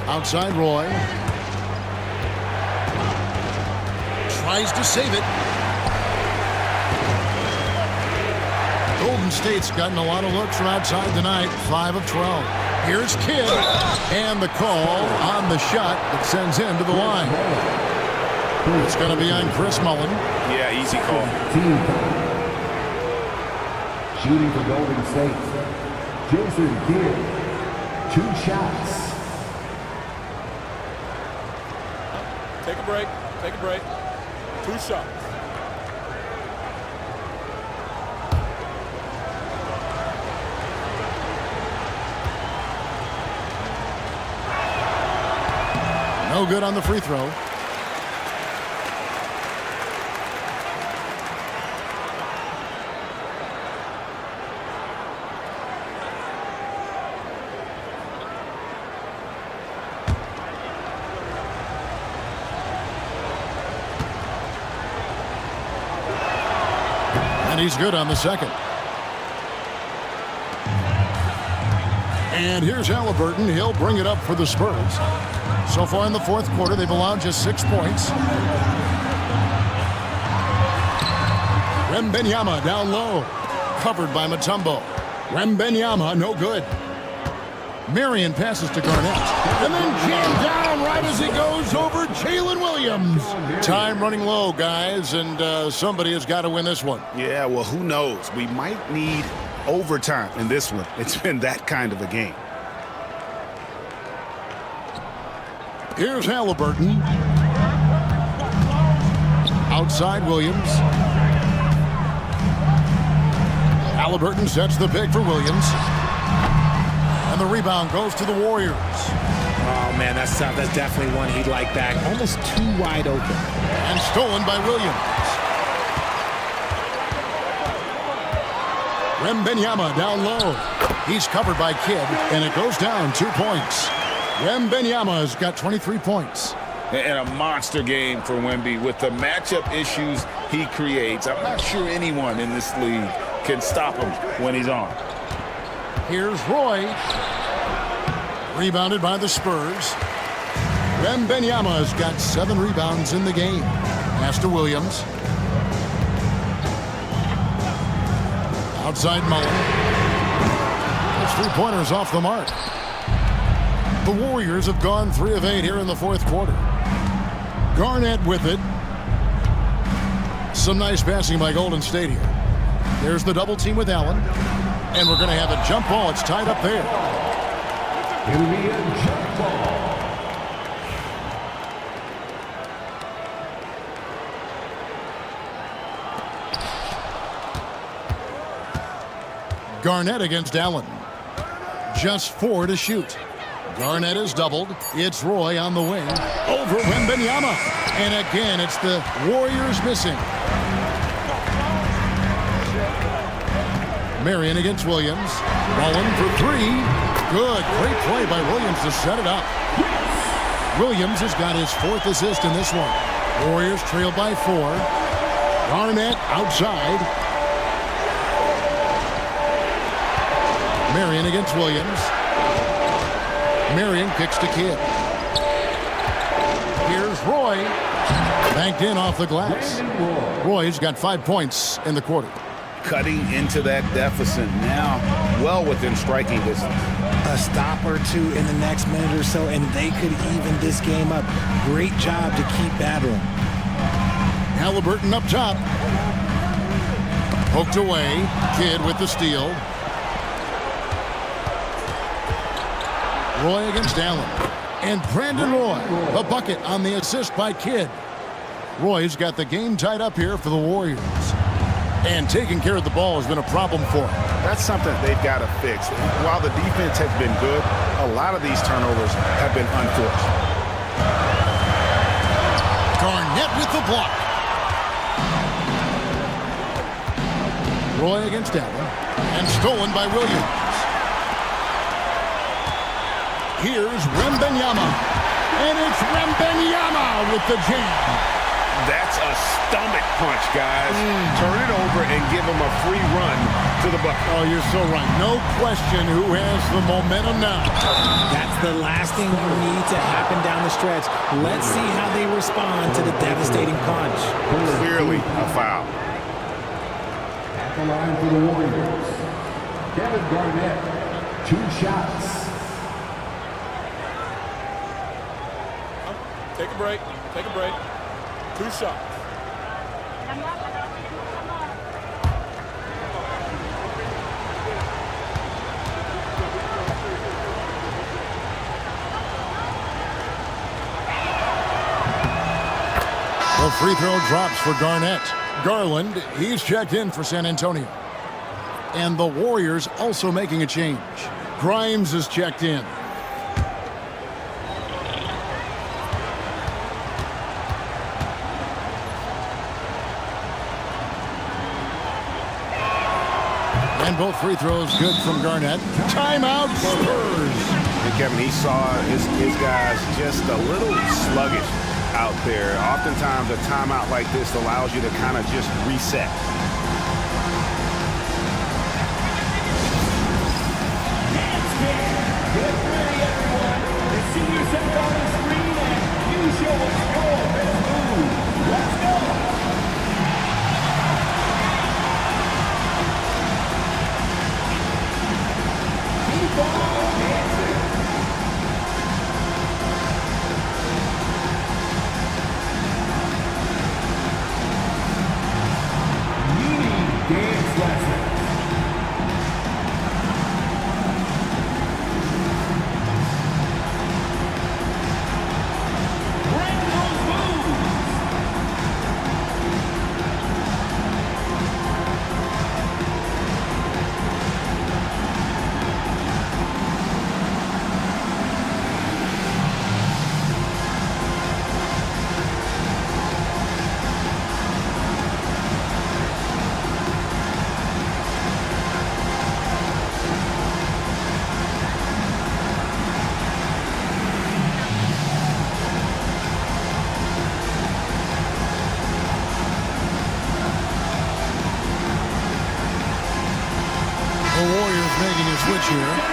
Outside Roy. Tries to save it. Golden State's gotten a lot of looks from outside tonight. 5 of 12. Here's Kidd. And the call on the shot that sends him to the line. It's going to be on Chris Mullin.
Yeah, easy call.
Shooting for Golden State. Jason Kidd. 2 shots.
Take a break. Take a break. 2 shots.
No good on the free throw. And he's good on the second. And here's Halliburton. He'll bring it up for the Spurs. So far in the fourth quarter, they've allowed just 6 points. Wembanyama down low. Covered by Mutombo. Wembanyama, no good. Marion passes to Garnett. And then jammed down right as he goes over Jalen Williams. Time running low, guys, and somebody has got to win this one.
Yeah, well, who knows? We might need overtime in this one. It's been that kind of a game.
Here's Halliburton. Outside Williams. Halliburton sets the pick for Williams. And the rebound goes to the Warriors.
Oh, man, that's tough. That's definitely one he'd like back. Almost too wide open.
And stolen by Williams. Wembenyama down low. He's covered by Kidd, and it goes down 2 points. Wembenyama's got 23 points.
And a monster game for Wemby with the matchup issues he creates. I'm not sure anyone in this league can stop him when he's on.
Here's Roy. Rebounded by the Spurs. Wembenyama's got 7 rebounds in the game. Pass to Williams. Outside Mullen. Those 3-pointers off the mark. The Warriors have gone 3 of 8 here in the fourth quarter. Garnett with it. Some nice passing by Golden State here. There's the double team with Allen. And we're going to have a jump ball. It's tied up there.
It'll be a jump ball.
Garnett against Allen. Just 4 to shoot. Garnett is doubled. It's Roy on the wing. Over Wembenyama. And again, it's the Warriors missing. Marion against Williams. Mullen for 3. Good. Great play by Williams to set it up. Williams has got his 4th assist in this one. Warriors trail by 4. Garnett outside. Marion against Williams. Marion kicks to Kidd. Here's Roy. Banked in off the glass. Roy's got 5 points in the quarter.
Cutting into that deficit now, well within striking distance.
A stop or two in the next minute or so, and they could even this game up. Great job to keep battling.
Halliburton up top. Poked away. Kidd with the steal. Roy against Allen. And Brandon Roy, the bucket on the assist by Kidd. Roy's got the game tied up here for the Warriors. And taking care of the ball has been a problem for him.
That's something they've got to fix. While the defense has been good, a lot of these turnovers have been unforced.
Garnett with the block. Roy against Allen. And stolen by Williams. Here's Wembenyama. And it's Wembenyama with the jam.
That's a stomach punch, guys. Turn it over and give him a free run to the bucket.
Oh, you're so right. No question who has the momentum now.
That's the last thing you need to happen down the stretch. Let's see how they respond to the devastating punch.
Clearly a foul.
At the line for the Warriors, Kevin Garnett, 2 shots.
Take a break. Take a break. 2 shots.
The free throw drops for Garnett. Garland, he's checked in for San Antonio. And the Warriors also making a change. Grimes is checked in. And both free throws good from Garnett. Timeout, Spurs.
And Kevin, he saw his guys just a little sluggish out there. Oftentimes a timeout like this allows you to kind of just reset.
Get ready, everyone, to see yourself on the screen and you show us your best move. Let's go! Keep on dancing.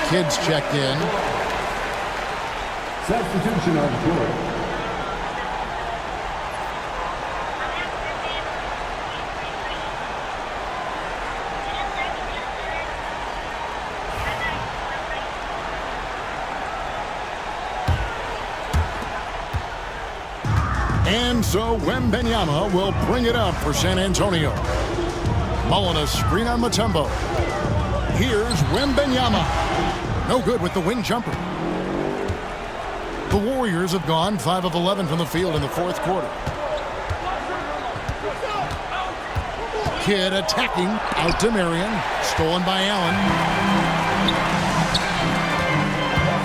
Kidd's checked in.
Substitution on the court.
And so Wembanyama will bring it up for San Antonio. Mullen a screen on Mutombo. Here's Wembanyama. No good with the wing jumper. The Warriors have gone 5 of 11 from the field in the fourth quarter. Kidd attacking. Out to Marion. Stolen by Allen.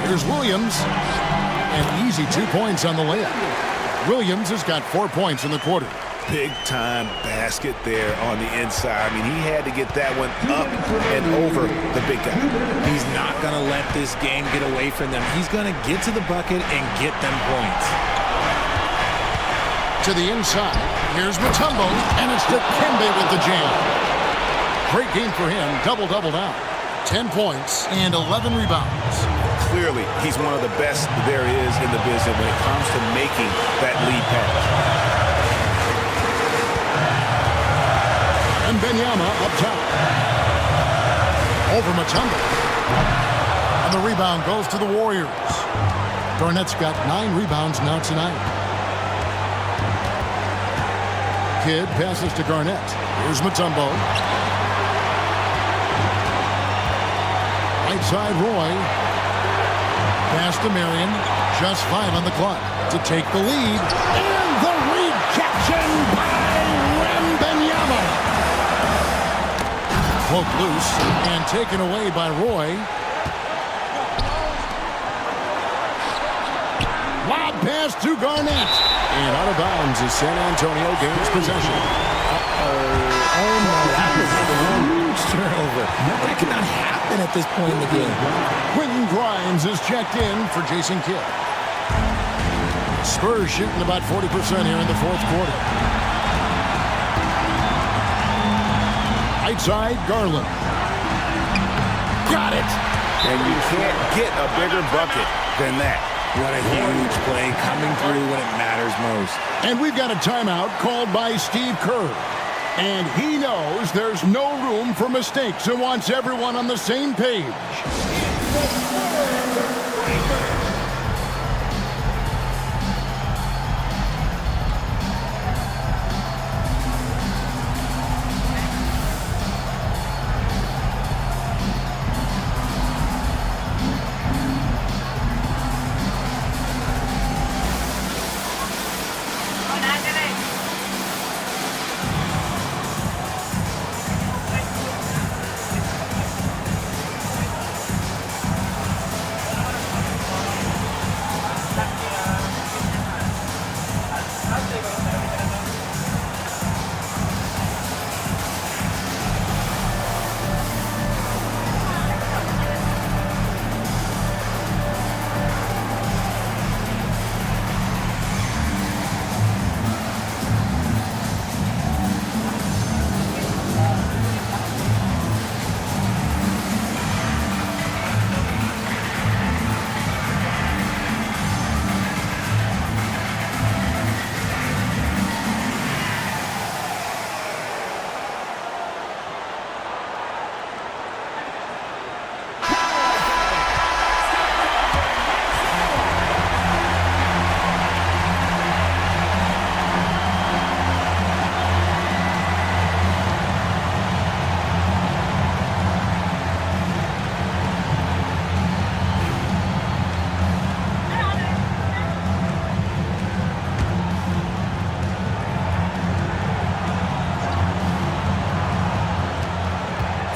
Here's Williams. An easy 2 points on the layup. Williams has got 4 points in the quarter.
Big-time basket there on the inside. I mean, he had to get that one up and over the big guy.
He's not going to let this game get away from them. He's going to get to the bucket and get them points.
To the inside. Here's Mutombo, and it's Dikembe with the jam. Great game for him. Double-double now. 10 points and 11 rebounds.
Clearly, he's one of the best there is in the business when it comes to making that lead pass.
And Wembanyama up top. Over Mutombo. And the rebound goes to the Warriors. Garnett's got 9 rebounds now tonight. Kidd passes to Garnett. Here's Mutombo. Right side, Roy. Pass to Marion. Just 5 on the clock to take the lead. And the rejection by Wembanyama. Poked loose and taken away by Roy. Lob pass to Garnett. And out of bounds as San Antonio gains possession.
Oh, no. That was a huge turnover. That could not happen at this point in the game.
Quentin Grimes is checked in for Jason Kidd. Spurs shooting about 40% here in the fourth quarter. Right side, Garland. Got it.
And you can't get a bigger bucket than that.
What a huge play coming through when it matters most.
And we've got a timeout called by Steve Kerr. And he knows there's no room for mistakes and wants everyone on the same page.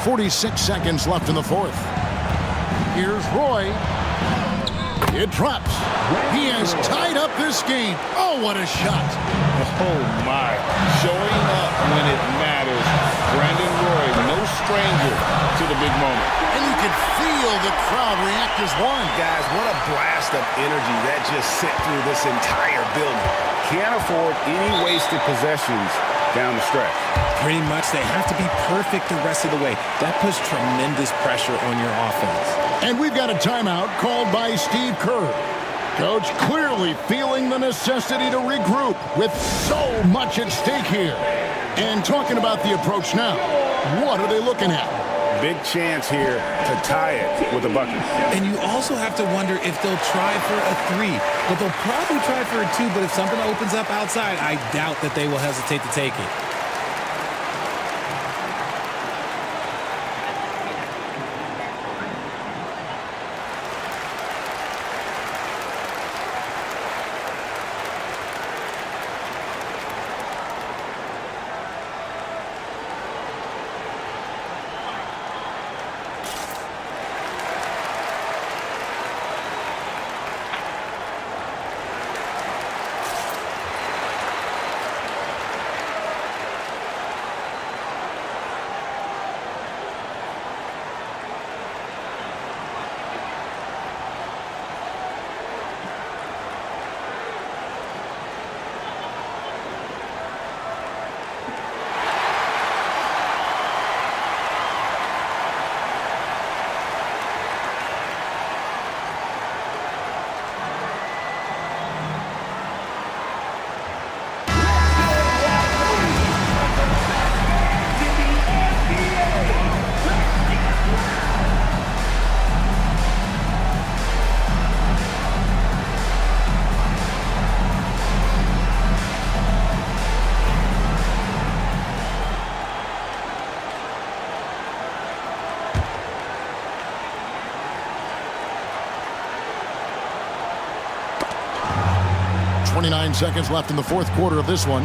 .46 seconds left in the fourth. Here's Roy. It drops. He has tied up this game. Oh, what a shot.
Oh, my. Showing up when it matters. Brandon Roy, no stranger to the big moment.
And you can feel the crowd react as one.
Guys, what a blast of energy that just sent through this entire building. Can't afford any wasted possessions down the stretch.
Pretty much, they have to be perfect the rest of the way. That puts tremendous pressure on your offense.
And we've got a timeout called by Steve Kerr. Coach clearly feeling the necessity to regroup with so much at stake here. And talking about the approach now, what are they looking at?
Big chance here to tie it with a bucket.
And you also have to wonder if they'll try for a 3. But they'll probably try for a 2. But if something opens up outside, I doubt that they will hesitate to take it.
Seconds left in the fourth quarter of this one.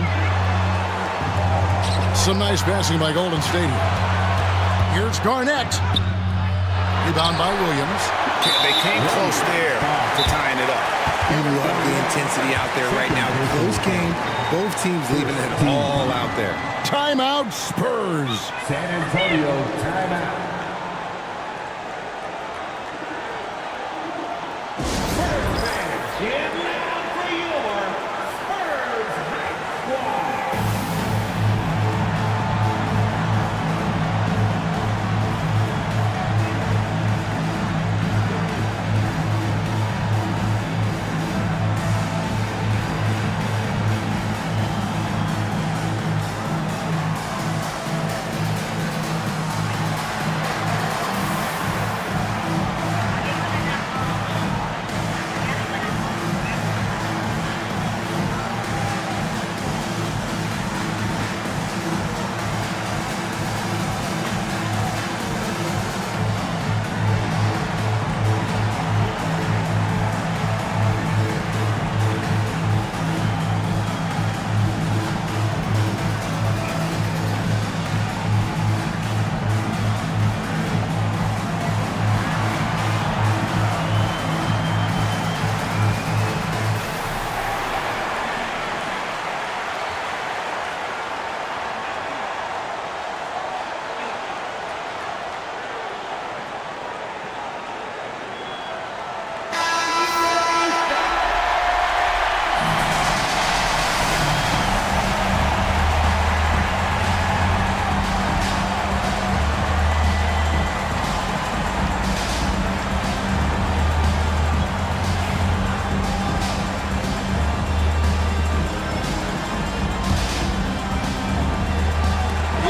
Some nice passing by Golden State here. Here's Garnett. Rebound by Williams.
They came close there to tying it up.
You love the intensity out there right now. Close game, both teams leaving it all out there.
Timeout, Spurs.
San Antonio, timeout.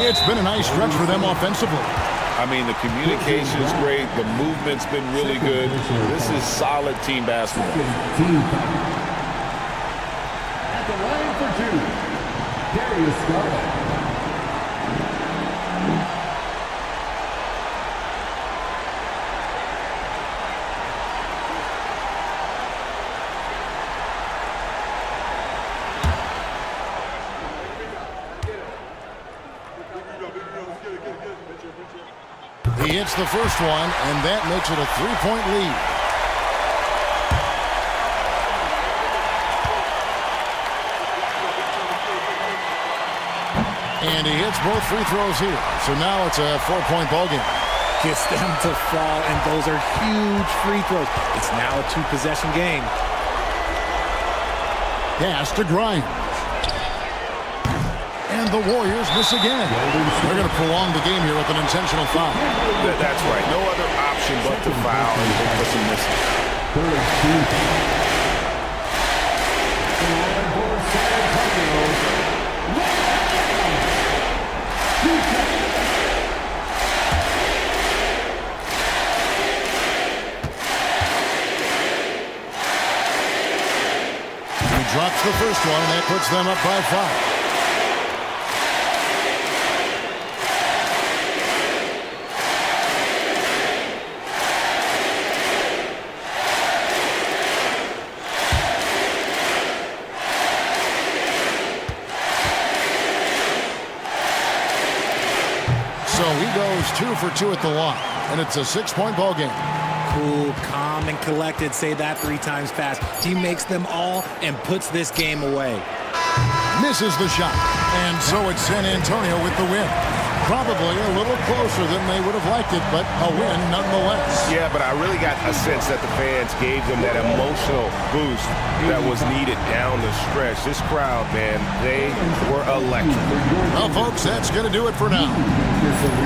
It's been a nice stretch for them offensively.
I mean, the communication's great. The movement's been really good. This is solid team basketball.
At the line for 2, Darius Garland.
He hits the first one, and that makes it a 3-point lead. And he hits both free throws here. So now it's a 4-point ball game.
Gets them to fall, and those are huge free throws. It's now a 2-possession game.
Pass to Grimes. And the Warriors miss again. They're going to prolong the game here with an intentional foul.
That's right. No other option option but to foul and look for some misses.
He drops the first one, and that puts them up by 5. So he goes 2 for 2 at the line, and it's a 6-point ball game.
Cool, calm, and collected. Say that 3 times fast. He makes them all and puts this game away.
Misses the shot, and so it's San Antonio with the win. Probably a little closer than they would have liked it, but a win nonetheless.
Yeah, but I really got a sense that the fans gave them that emotional boost that was needed down the stretch. This crowd, man, they were electric.
Well, folks, that's going to do it for now.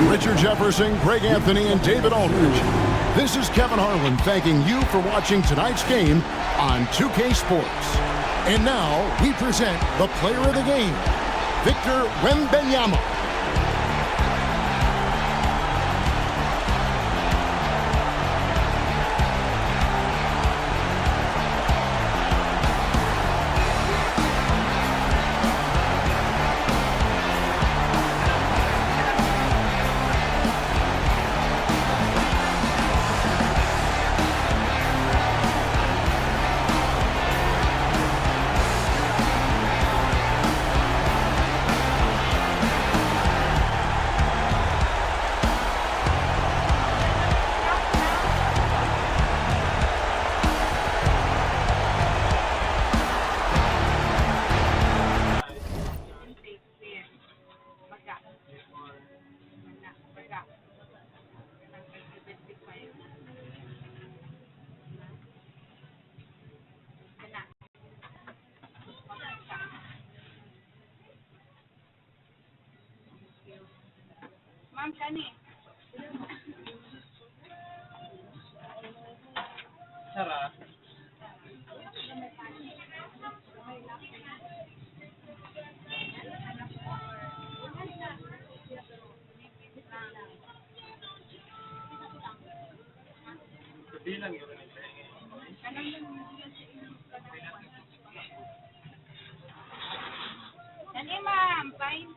Richard Jefferson, Greg Anthony, and David Aldridge. This is Kevin Harlan thanking you for watching tonight's game on 2K Sports. And now we present the player of the game, Victor Wembanyama.
Ma'am Shani. Sarah. Shani ma'am, 20.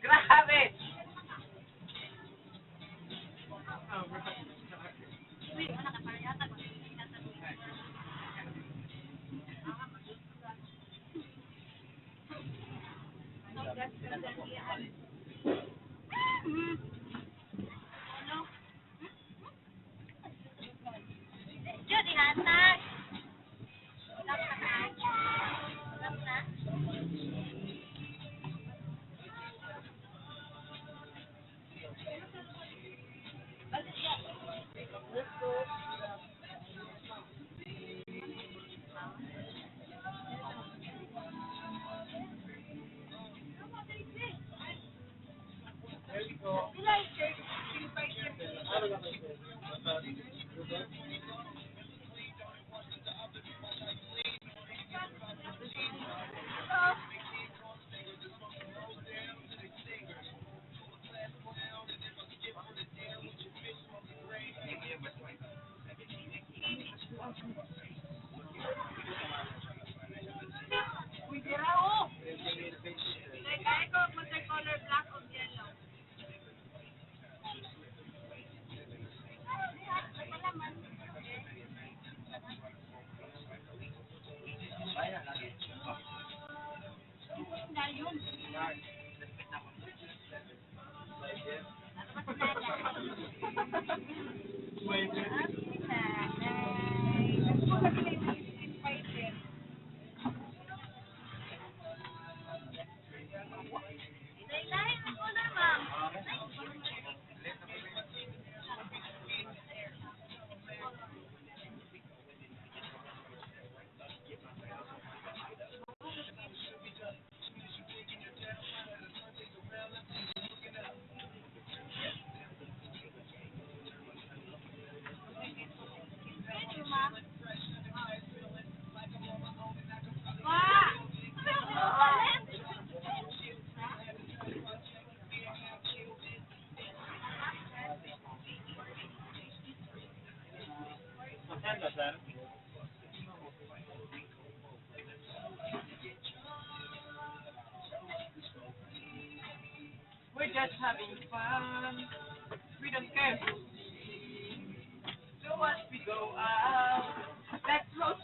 Grabe! Jadi hantar. We're just having fun. We don't care who sees. So once we go out, let's roast.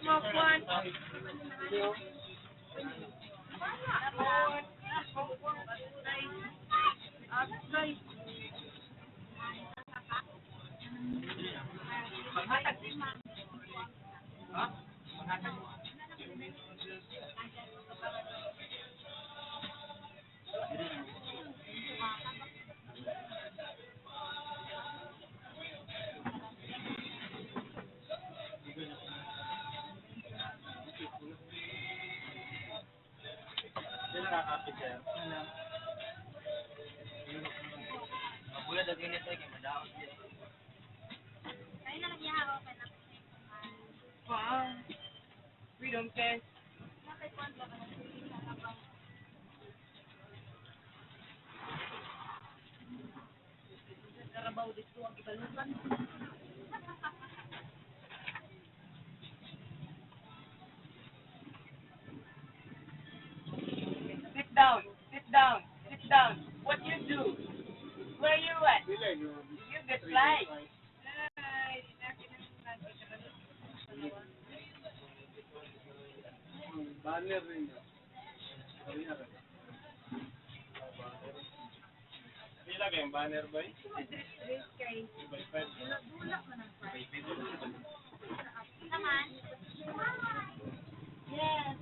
Smoke one. Wow. We don't care. Sit down. Sit down. Sit down. What you do? Where you at? You get fly. Banner ba? Naman. Yes.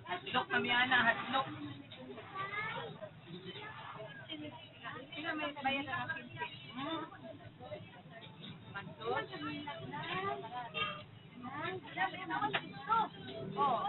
Hatlok kami, Ana. Hatlok. Sino may bayad na ng 15? Magdos? Oh.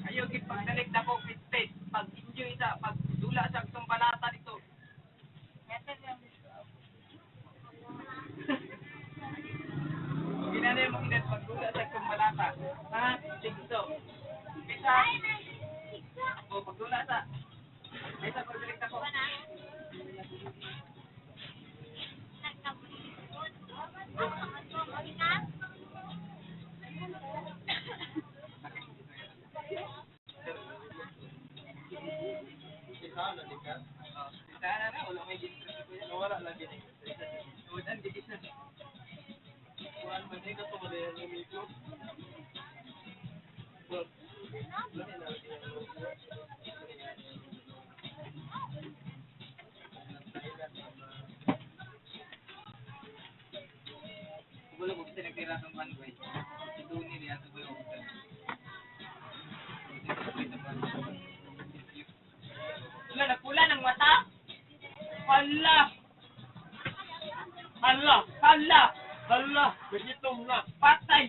Ayaw pagdalik na po fit pag-enjoy sa pagdula sa itong balata dito. Ginanay mo kinat pagdula sa itong balata. Ha? Sigso. Bisa. O pagdula sa. Bisa pagdalik na po. Wala ko bisa nagtira ng manway. Duni niya sa buhay ko. Wala, nagpula ng mata? Hala! Hala! Hala! Hala! Bagitong na! Patay!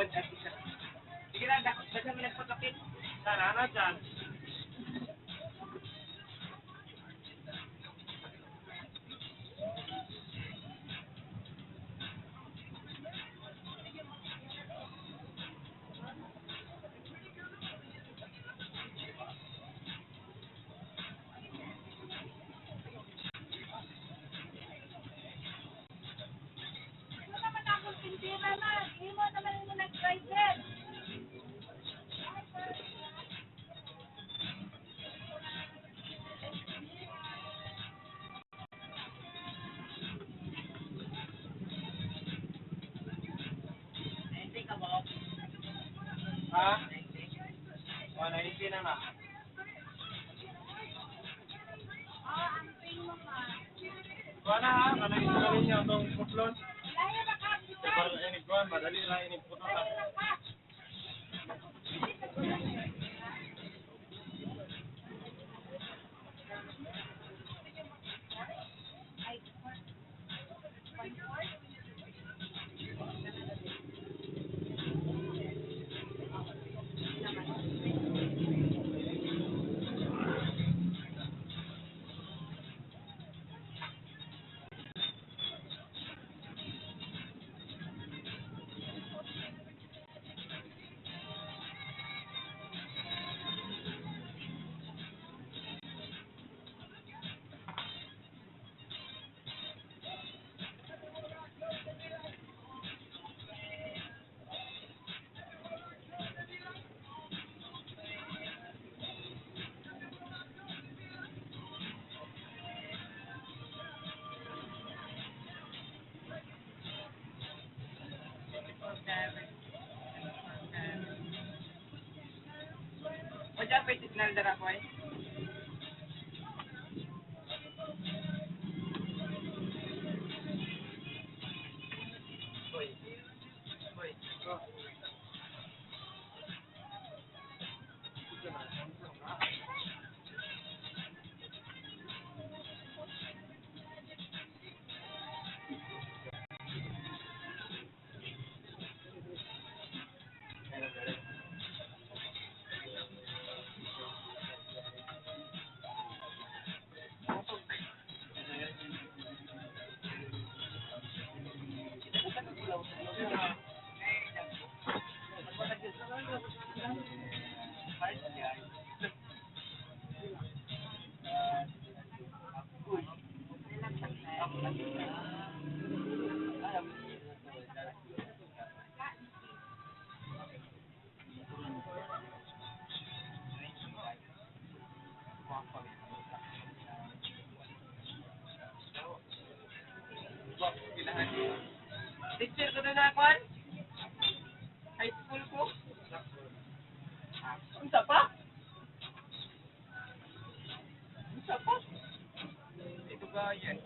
Tubod at isa. Sige na, basta mo nagpapakit. Sana na dyan. Ha? O, naisi na na. Kuha na ha, kanang galing niya itong putlon. Para inig kuha, madali na inig putlon na. O, dyan pa signal dara ko eh. Teacher ko na nakuan? High school ko? Unsa pa? Unsa pa? Ito ba yan?